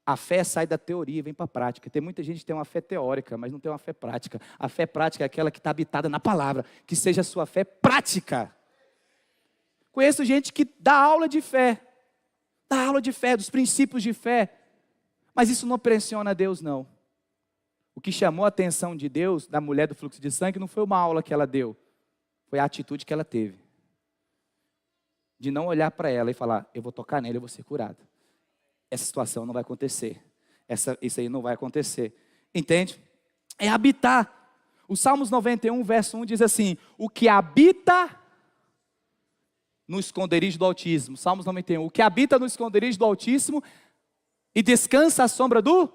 a fé sai da teoria e vem para a prática. Tem muita gente que tem uma fé teórica, mas não tem uma fé prática. A fé prática é aquela que está habitada na palavra. Que seja a sua fé prática. Conheço gente que dá aula de fé. Dá aula de fé, dos princípios de fé. Mas isso não pressiona Deus, não. O que chamou a atenção de Deus, da mulher do fluxo de sangue, não foi uma aula que ela deu. Foi a atitude que ela teve. De não olhar para ela e falar, eu vou tocar nela, eu vou ser curado. Essa situação não vai acontecer. Isso aí não vai acontecer. Entende? É habitar. O Salmos 91, verso 1 diz assim, o que habita no esconderijo do Altíssimo. Salmos 91, o que habita no esconderijo do Altíssimo e descansa à sombra do...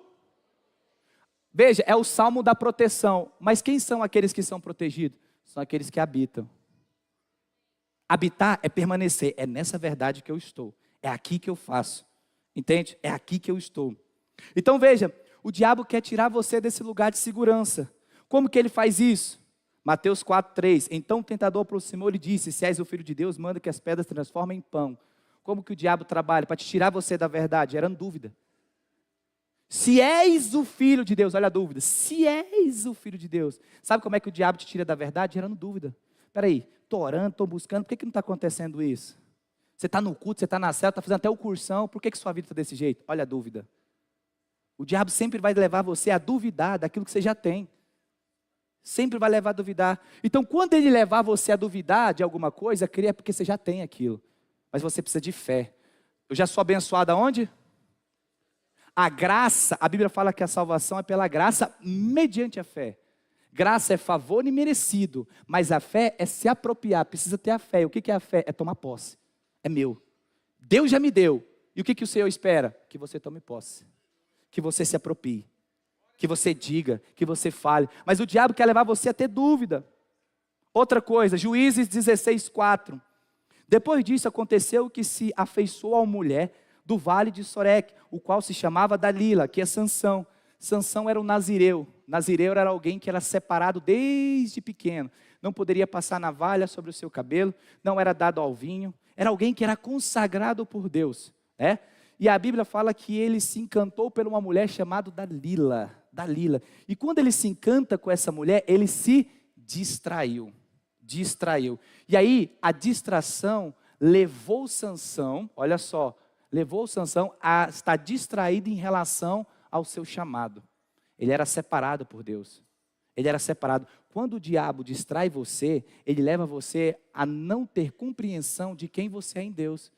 Veja, é o salmo da proteção. Mas quem são aqueles que são protegidos? São aqueles que habitam. Habitar é permanecer. É nessa verdade que eu estou. É aqui que eu faço. Entende? É aqui que eu estou. Então veja, o diabo quer tirar você desse lugar de segurança. Como que ele faz isso? Mateus 4:3. Então o tentador aproximou e disse, se és o filho de Deus, manda que as pedras transformem em pão. Como que o diabo trabalha? Para te tirar você da verdade, gerando dúvida. Se és o filho de Deus, olha a dúvida, se és o filho de Deus, sabe como é que o diabo te tira da verdade? Gerando dúvida. Espera aí, estou orando, estou buscando, por que não está acontecendo isso? Você está no culto, você está na cela, está fazendo até o cursão, por que sua vida está desse jeito? Olha a dúvida. O diabo sempre vai levar você a duvidar daquilo que você já tem. Sempre vai levar a duvidar. Então quando ele levar você a duvidar de alguma coisa, é porque você já tem aquilo. Mas você precisa de fé. Eu já sou abençoado aonde? A graça, a Bíblia fala que a salvação é pela graça mediante a fé. Graça é favor imerecido, mas a fé é se apropriar, precisa ter a fé. E o que é a fé? É tomar posse. É meu. Deus já me deu. E o que o Senhor espera? Que você tome posse. Que você se aproprie. Que você diga, que você fale. Mas o diabo quer levar você a ter dúvida. Outra coisa, Juízes 16:4. Depois disso aconteceu que se afeiçoou a mulher do vale de Soreque, o qual se chamava Dalila, que é Sansão. Sansão era um nazireu. Nazireu era alguém que era separado desde pequeno. Não poderia passar navalha sobre o seu cabelo, não era dado ao vinho. Era alguém que era consagrado por Deus, né? E a Bíblia fala que ele se encantou por uma mulher chamada Dalila. E quando ele se encanta com essa mulher, ele se distraiu. E aí, a distração levou Sansão, olha só, levou Sansão a estar distraído em relação ao seu chamado. Ele era separado por Deus. Ele era separado. Quando o diabo distrai você, ele leva você a não ter compreensão de quem você é em Deus.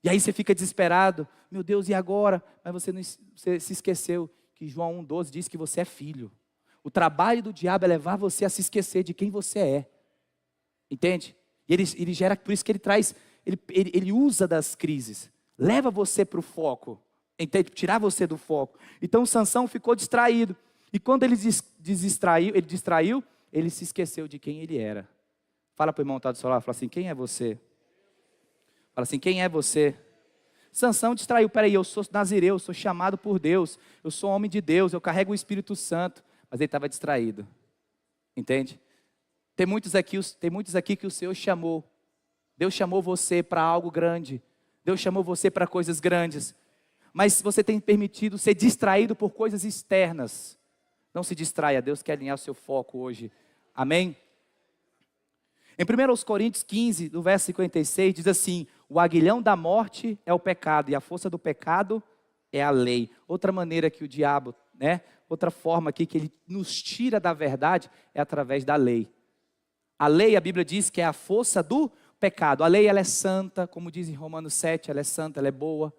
E aí você fica desesperado. Meu Deus, e agora? Mas você se esqueceu que João 1,12 diz que você é filho. O trabalho do diabo é levar você a se esquecer de quem você é. Entende? E ele gera, por isso que ele traz, ele usa das crises. Leva você para o foco. Entende? Tirar você do foco. Então Sansão ficou distraído. E quando ele distraiu, ele se esqueceu de quem ele era. Fala para o irmão que está do seu lado, fala assim, quem é você? Fala assim, quem é você? Sansão distraiu, peraí, eu sou nazireu, eu sou chamado por Deus, eu sou homem de Deus, eu carrego o Espírito Santo, mas ele estava distraído. Entende? Tem muitos aqui que o Senhor chamou. Deus chamou você para algo grande. Deus chamou você para coisas grandes. Mas você tem permitido ser distraído por coisas externas. Não se distraia, Deus quer alinhar o seu foco hoje. Amém? Em 1 Coríntios 15, do verso 56, diz assim, o aguilhão da morte é o pecado, e a força do pecado é a lei. Outra maneira que o diabo, outra forma aqui que ele nos tira da verdade é através da lei. A lei, a Bíblia diz que é a força do pecado. A lei, ela é santa, como diz em Romanos 7, ela é santa, ela é boa,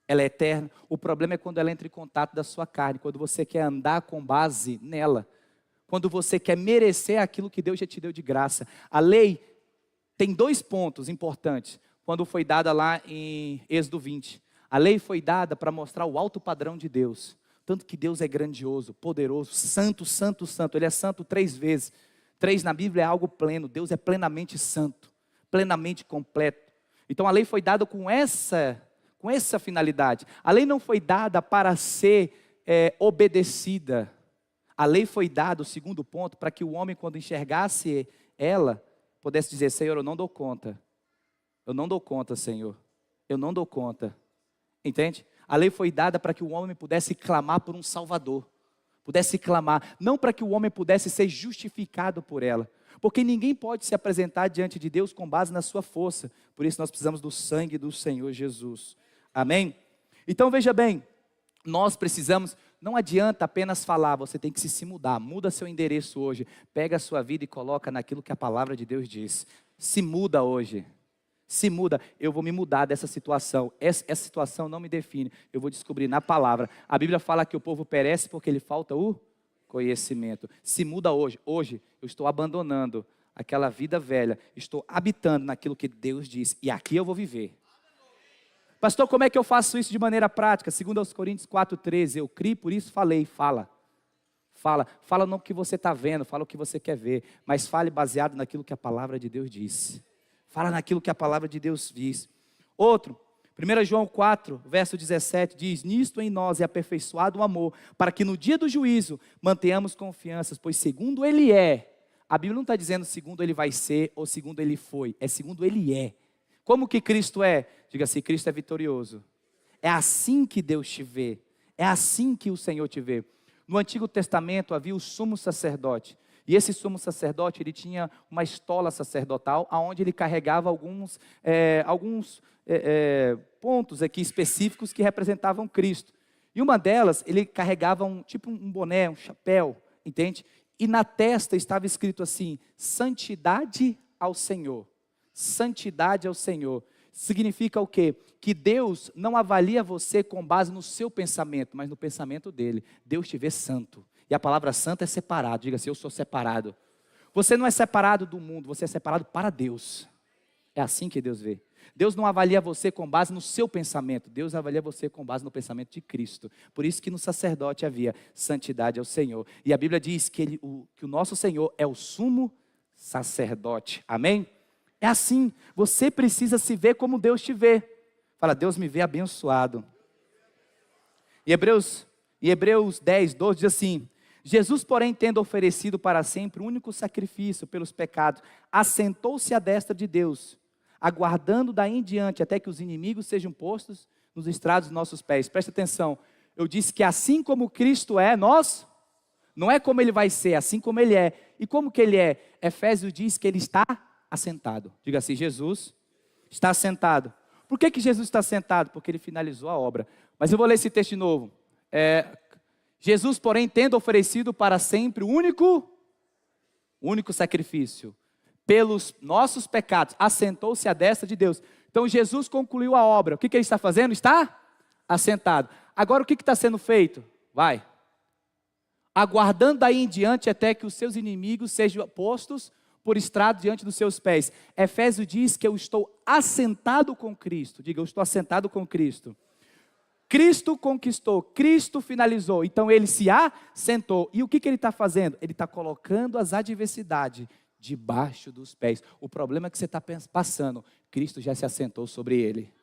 ela é eterna. O problema é quando ela entra em contato da sua carne, quando você quer andar com base nela, quando você quer merecer aquilo que Deus já te deu de graça. A lei tem 2 pontos importantes, quando foi dada lá em Êxodo 20. A lei foi dada para mostrar o alto padrão de Deus, tanto que Deus é grandioso, poderoso, santo, santo, santo. Ele é santo 3 vezes. 3 na Bíblia é algo pleno. Deus é plenamente santo, plenamente completo. Então a lei foi dada com essa finalidade. A lei não foi dada para ser obedecida. A lei foi dada, o segundo ponto, para que o homem, quando enxergasse ela, pudesse dizer: Senhor, eu não dou conta. Eu não dou conta, Senhor. Eu não dou conta. Entende? A lei foi dada para que o homem pudesse clamar por um Salvador. Pudesse clamar, não para que o homem pudesse ser justificado por ela. Porque ninguém pode se apresentar diante de Deus com base na sua força. Por isso nós precisamos do sangue do Senhor Jesus. Amém? Então veja bem, nós precisamos, não adianta apenas falar, você tem que se mudar. Muda seu endereço hoje. Pega a sua vida e coloca naquilo que a palavra de Deus diz. Se muda hoje. Se muda, eu vou me mudar dessa situação. Essa situação não me define. Eu vou descobrir na palavra. A Bíblia fala que o povo perece porque lhe falta o conhecimento. Se muda hoje. Hoje eu estou abandonando aquela vida velha. Estou habitando naquilo que Deus diz. E aqui eu vou viver. Pastor, como é que eu faço isso de maneira prática? 2 Coríntios 4,13. Eu criei, por isso falei. Fala não o que você está vendo, fala o que você quer ver. Mas fale baseado naquilo que a palavra de Deus diz. Fala naquilo que a palavra de Deus diz. Outro, 1 João 4, verso 17, diz: nisto em nós é aperfeiçoado o amor, para que no dia do juízo mantenhamos confianças, pois segundo Ele é. A Bíblia não está dizendo segundo Ele vai ser ou segundo Ele foi, é segundo Ele é. Como que Cristo é? Diga assim: Cristo é vitorioso. É assim que Deus te vê, é assim que o Senhor te vê. No Antigo Testamento havia o sumo sacerdote. E esse sumo sacerdote, ele tinha uma estola sacerdotal, onde ele carregava alguns pontos aqui específicos que representavam Cristo. E uma delas, ele carregava um boné, um chapéu, entende? E na testa estava escrito assim: santidade ao Senhor. Santidade ao Senhor. Significa o quê? Que Deus não avalia você com base no seu pensamento, mas no pensamento dele. Deus te vê santo. E a palavra santo é separado. Diga assim: eu sou separado. Você não é separado do mundo, você é separado para Deus. É assim que Deus vê. Deus não avalia você com base no seu pensamento. Deus avalia você com base no pensamento de Cristo. Por isso que no sacerdote havia santidade ao Senhor. E a Bíblia diz que o nosso Senhor é o sumo sacerdote. Amém? É assim. Você precisa se ver como Deus te vê. Fala: Deus me vê abençoado. E Hebreus 10, 12 diz assim: Jesus, porém, tendo oferecido para sempre o único sacrifício pelos pecados, assentou-se à destra de Deus, aguardando daí em diante até que os inimigos sejam postos nos estrados dos nossos pés. Presta atenção, eu disse que assim como Cristo é, nós, não é como Ele vai ser, assim como Ele é. E como que Ele é? Efésios diz que Ele está assentado. Diga assim: Jesus está assentado. Por que Jesus está assentado? Porque Ele finalizou a obra. Mas eu vou ler esse texto de novo. Jesus, porém, tendo oferecido para sempre o único sacrifício pelos nossos pecados, assentou-se à destra de Deus. Então Jesus concluiu a obra. O que Ele está fazendo? Está assentado. Agora o que está sendo feito? Vai. Aguardando daí em diante até que os seus inimigos sejam postos por estrado diante dos seus pés. Efésios diz que eu estou assentado com Cristo. Diga: eu estou assentado com Cristo. Cristo conquistou, Cristo finalizou, então Ele se assentou. E o que Ele está fazendo? Ele está colocando as adversidades debaixo dos pés. O problema que você está passando, Cristo já se assentou sobre ele.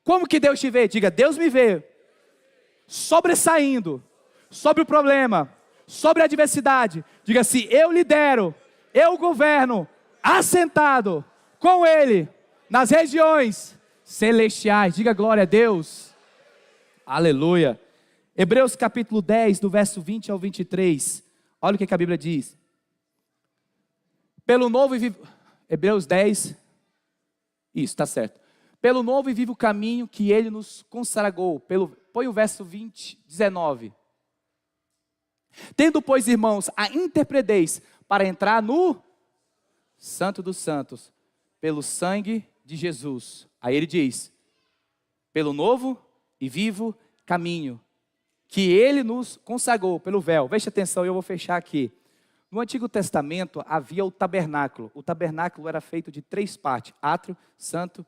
Como que Deus te vê? Diga: Deus me vê sobressaindo sobre o problema, sobre a adversidade. Diga assim: eu lidero, eu governo, assentado com Ele nas regiões celestiais. Diga glória a Deus. Aleluia. Hebreus capítulo 10, do verso 20 ao 23. Olha o que a Bíblia diz. Pelo novo e vivo... Hebreus 10. Isso, está certo. Pelo novo e vivo caminho que Ele nos consagrou. Põe o verso 19. Tendo, pois, irmãos, a interpretez para entrar no Santo dos Santos, pelo sangue de Jesus. Aí ele diz: pelo novo e vivo caminho que Ele nos consagrou pelo véu. Preste atenção, eu vou fechar aqui. No Antigo Testamento havia o tabernáculo. O tabernáculo era feito de 3 partes: átrio, santo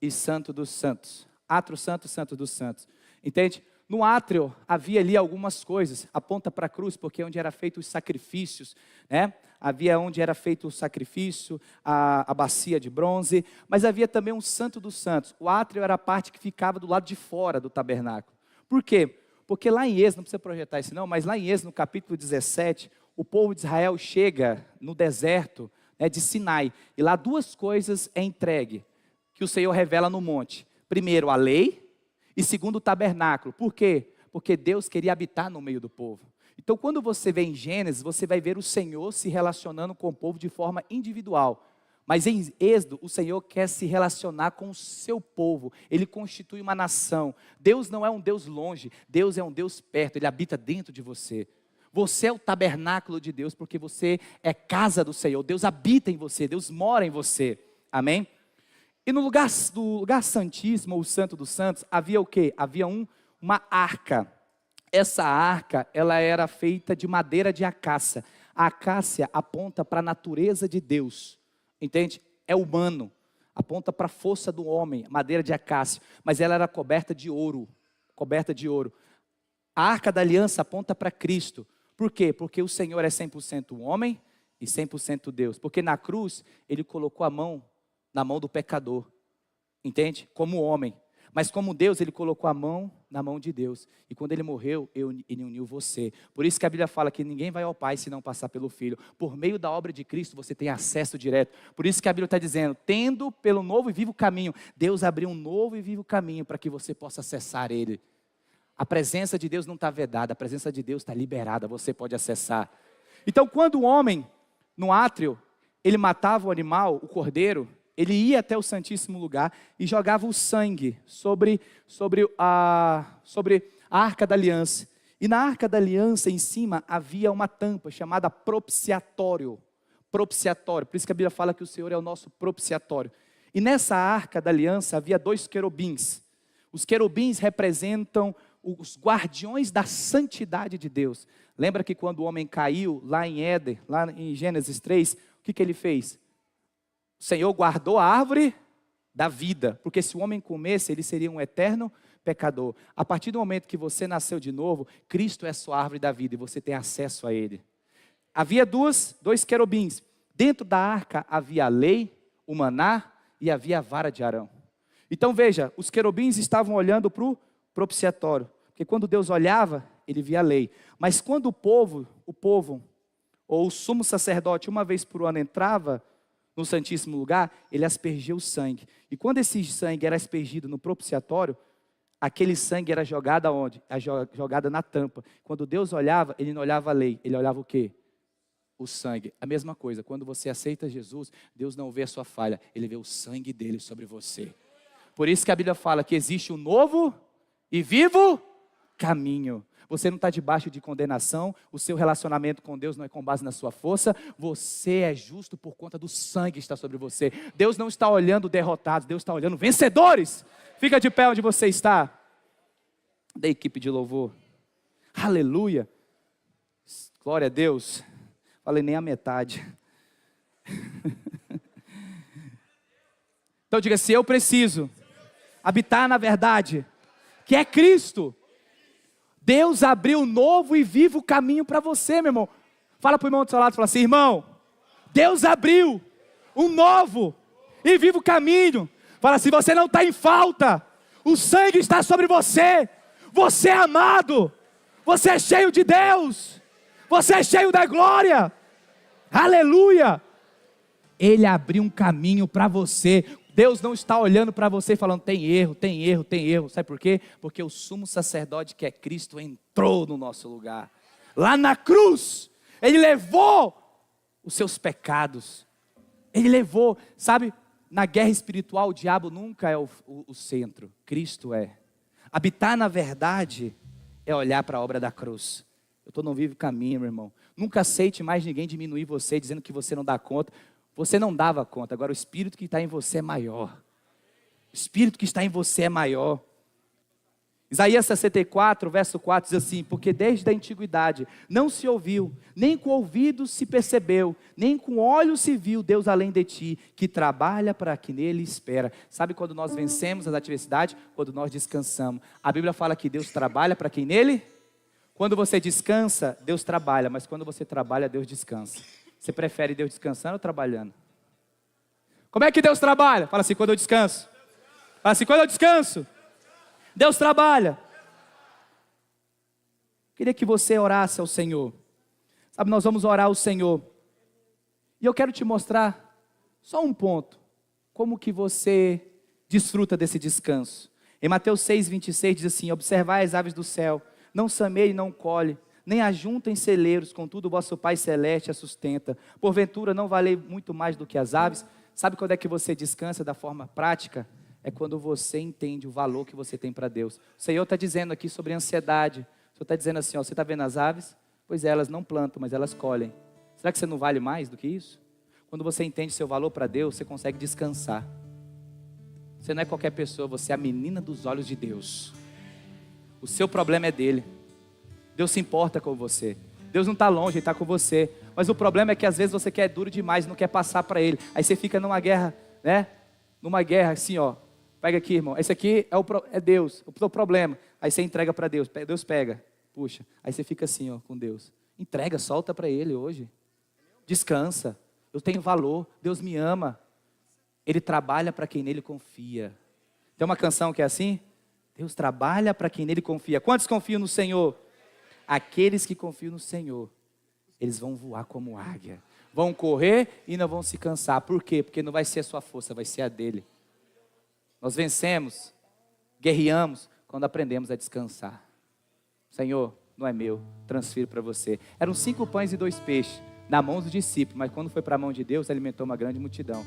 e santo dos santos. Átrio, santo, santo dos santos. Entende? No átrio havia ali algumas coisas. Aponta para a cruz, porque é onde era feito os sacrifícios, né? Havia onde era feito o sacrifício, a bacia de bronze, mas havia também um santo dos santos. O átrio era a parte que ficava do lado de fora do tabernáculo. Por quê? Porque lá em Êxodo, não precisa projetar isso não, mas lá em Êxodo, no capítulo 17, o povo de Israel chega no deserto, né, de Sinai. E lá duas coisas é entregue, que o Senhor revela no monte. Primeiro, a lei, e segundo, o tabernáculo. Por quê? Porque Deus queria habitar no meio do povo. Então, quando você vê em Gênesis, você vai ver o Senhor se relacionando com o povo de forma individual. Mas em Êxodo, o Senhor quer se relacionar com o seu povo. Ele constitui uma nação. Deus não é um Deus longe, Deus é um Deus perto, Ele habita dentro de você. Você é o tabernáculo de Deus, porque você é casa do Senhor. Deus habita em você, Deus mora em você. Amém? E no lugar santíssimo, ou santo dos santos, havia o quê? Havia uma arca. Essa arca, ela era feita de madeira de acácia. A acácia aponta para a natureza de Deus. Entende? É humano. Aponta para a força do homem, madeira de acácia. Mas ela era coberta de ouro. Coberta de ouro. A arca da aliança aponta para Cristo. Por quê? Porque o Senhor é 100% homem e 100% Deus. Porque na cruz, Ele colocou a mão na mão do pecador. Entende? Como homem. Mas como Deus, Ele colocou a mão na mão de Deus. E quando Ele morreu, Ele uniu você. Por isso que a Bíblia fala que ninguém vai ao Pai se não passar pelo Filho. Por meio da obra de Cristo, você tem acesso direto. Por isso que a Bíblia está dizendo, tendo pelo novo e vivo caminho, Deus abriu um novo e vivo caminho para que você possa acessar Ele. A presença de Deus não está vedada, a presença de Deus está liberada, você pode acessar. Então, quando o homem, no átrio, ele matava o animal, o cordeiro, ele ia até o Santíssimo Lugar e jogava o sangue sobre a Arca da Aliança. E na Arca da Aliança, em cima, havia uma tampa chamada propiciatório. Propiciatório, por isso que a Bíblia fala que o Senhor é o nosso propiciatório. E nessa Arca da Aliança havia 2 querubins. Os querubins representam os guardiões da santidade de Deus. Lembra que quando o homem caiu lá em Éden, lá em Gênesis 3, o que ele fez? O Senhor guardou a árvore da vida, porque se o homem comesse, ele seria um eterno pecador. A partir do momento que você nasceu de novo, Cristo é a sua árvore da vida e você tem acesso a Ele. Havia 2 querubins. Dentro da arca havia a lei, o maná e havia a vara de Arão. Então veja, os querubins estavam olhando para o propiciatório, porque quando Deus olhava, Ele via a lei. Mas quando o povo, ou o sumo sacerdote, uma vez por ano entrava no Santíssimo Lugar, ele aspergia o sangue. E quando esse sangue era aspergido no propiciatório, aquele sangue era jogado aonde? Jogado na tampa. Quando Deus olhava, Ele não olhava a lei, Ele olhava o quê? O sangue. A mesma coisa, quando você aceita Jesus, Deus não vê a sua falha, Ele vê o sangue dele sobre você. Por isso que a Bíblia fala que existe um novo e vivo caminho. Você não está debaixo de condenação, o seu relacionamento com Deus não é com base na sua força, você é justo por conta do sangue que está sobre você. Deus não está olhando derrotados, Deus está olhando vencedores. Fica de pé onde você está. Da equipe de louvor. Aleluia. Glória a Deus. Falei nem a metade. Então diga, se eu preciso habitar na verdade, que é Cristo, Deus abriu um novo e vivo caminho para você, meu irmão. Fala para o irmão do seu lado, fala assim, irmão, Deus abriu um novo e vivo caminho. Fala assim, você não está em falta, o sangue está sobre você, você é amado, você é cheio de Deus, você é cheio da glória, aleluia. Ele abriu um caminho para você. Deus não está olhando para você e falando, tem erro, tem erro, tem erro. Sabe por quê? Porque o sumo sacerdote que é Cristo entrou no nosso lugar. Lá na cruz, Ele levou os seus pecados. Ele levou, sabe, na guerra espiritual o diabo nunca é o centro, Cristo é. Habitar na verdade é olhar para a obra da cruz. Eu estou no vivo caminho, meu irmão. Nunca aceite mais ninguém diminuir você, dizendo que você não dá conta. Você não dava conta, agora o Espírito que está em você é maior. O Espírito que está em você é maior. Isaías 64, verso 4 diz assim, porque desde a antiguidade não se ouviu, nem com ouvido se percebeu, nem com olhos se viu Deus além de ti, que trabalha para que nele espera. Sabe quando nós vencemos as adversidades? Quando nós descansamos. A Bíblia fala que Deus trabalha para quem nele? Quando você descansa, Deus trabalha, mas quando você trabalha, Deus descansa. Você prefere Deus descansando ou trabalhando? Como é que Deus trabalha? Fala assim, quando eu descanso. Fala assim, quando eu descanso, Deus trabalha. Queria que você orasse ao Senhor. Sabe, nós vamos orar ao Senhor. E eu quero te mostrar só um ponto. Como que você desfruta desse descanso. Em Mateus 6:26 diz assim: observai as aves do céu, não semeiem, não colhem, nem ajuntem em celeiros, contudo o vosso Pai Celeste a sustenta. Porventura não valei muito mais do que as aves? Sabe quando é que você descansa da forma prática? É quando você entende o valor que você tem para Deus. O Senhor está dizendo aqui sobre ansiedade. O Senhor está dizendo assim, ó, você está vendo as aves? Pois é, elas não plantam, mas elas colhem. Será que você não vale mais do que isso? Quando você entende seu valor para Deus, você consegue descansar. Você não é qualquer pessoa, você é a menina dos olhos de Deus. O seu problema é dele. Deus se importa com você. Deus não está longe, Ele está com você. Mas o problema é que às vezes você quer duro demais, não quer passar para Ele. Aí você fica numa guerra, né? Numa guerra assim, ó. Pega aqui, irmão. Esse aqui é Deus, o seu problema. Aí você entrega para Deus. Deus pega, puxa. Aí você fica assim, ó, com Deus. Entrega, solta para Ele hoje. Descansa. Eu tenho valor. Deus me ama. Ele trabalha para quem nele confia. Tem uma canção que é assim? Deus trabalha para quem nele confia. Quantos confiam no Senhor? Aqueles que confiam no Senhor, eles vão voar como águia. Vão correr e não vão se cansar. Por quê? Porque não vai ser a sua força, vai ser a dele. Nós vencemos, guerreamos, quando aprendemos a descansar. Senhor, não é meu, transfiro para você. Eram 5 pães e 2 peixes na mão dos discípulos, mas quando foi para a mão de Deus, alimentou uma grande multidão.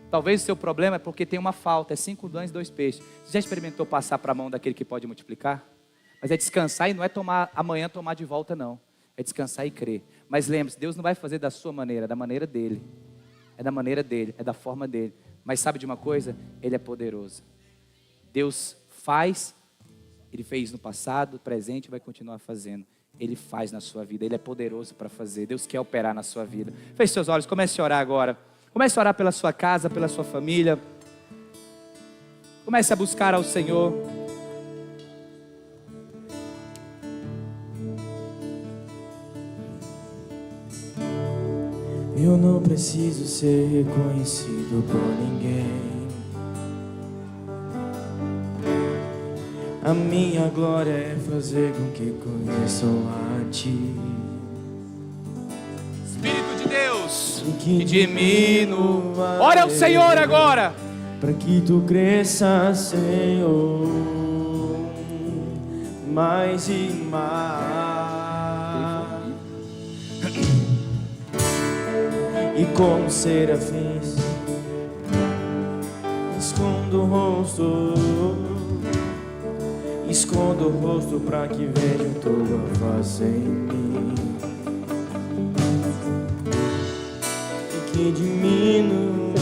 Talvez o seu problema é porque tem uma falta, é 5 pães e 2 peixes. Você já experimentou passar para a mão daquele que pode multiplicar? Mas é descansar e não é amanhã tomar de volta não. É descansar e crer. Mas lembre-se, Deus não vai fazer da sua maneira, é da maneira dele. É da maneira dele, é da forma dele. Mas sabe de uma coisa? Ele é poderoso. Deus faz, Ele fez no passado, presente e vai continuar fazendo. Ele faz na sua vida, Ele é poderoso para fazer. Deus quer operar na sua vida. Feche seus olhos, comece a orar agora. Comece a orar pela sua casa, pela sua família. Comece a buscar ao Senhor. Eu não preciso ser reconhecido por ninguém. A minha glória é fazer com que conheçam a Ti. Espírito de Deus, E que diminua. Ora ao Senhor agora. para que Tu cresça, Senhor, mais e mais. E como serafins, escondo o rosto para que vejam Tua face em mim. E que diminua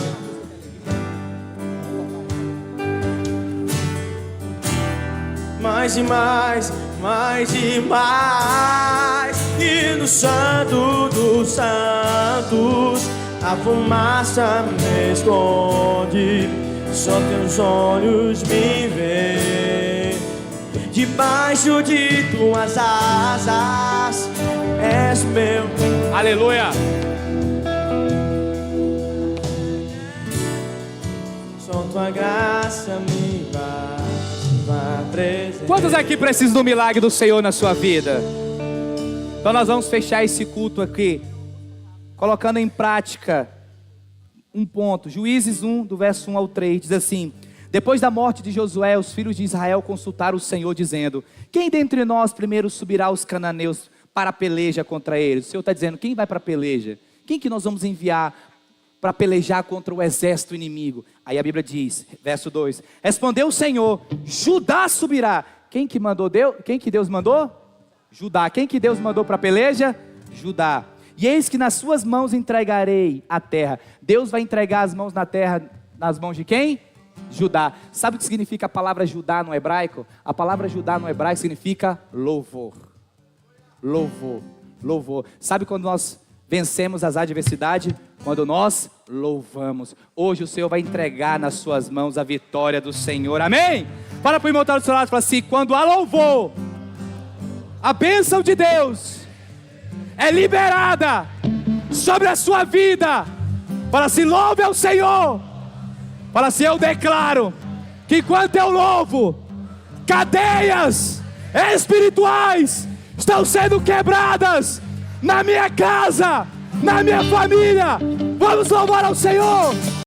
mais e mais, mais e mais. E no santo dos santos a fumaça me esconde, só Teus olhos me veem. Debaixo de Tuas asas és meu. Aleluia. Só Tua graça me basta, presente. Quantos aqui precisam do milagre do Senhor na sua vida? Então nós vamos fechar esse culto aqui, colocando em prática um ponto. Juízes 1, do verso 1 ao 3, diz assim: depois da morte de Josué, os filhos de Israel consultaram o Senhor, dizendo: quem dentre nós primeiro subirá aos cananeus para a peleja contra eles? O Senhor está dizendo: quem vai para a peleja? Quem que nós vamos enviar para pelejar contra o exército inimigo? Aí a Bíblia diz, verso 2: respondeu o Senhor: Judá subirá. Quem que mandou Deus? Quem que Deus mandou? Judá. Quem que Deus mandou para a peleja? Judá. E eis que nas suas mãos entregarei a terra. Deus vai entregar as mãos na terra, nas mãos de quem? Judá. Sabe o que significa a palavra Judá no hebraico? A palavra Judá no hebraico significa louvor. Louvor, louvor. Sabe quando nós vencemos as adversidades? Quando nós louvamos. Hoje o Senhor vai entregar nas suas mãos a vitória do Senhor. Amém? Fala para o irmão que está do seu lado e fala assim: quando há louvor, a bênção de Deus é liberada sobre a sua vida. Fala assim: louve ao Senhor. Fala assim: eu declaro que enquanto eu louvo, cadeias espirituais estão sendo quebradas na minha casa, na minha família. Vamos louvar ao Senhor.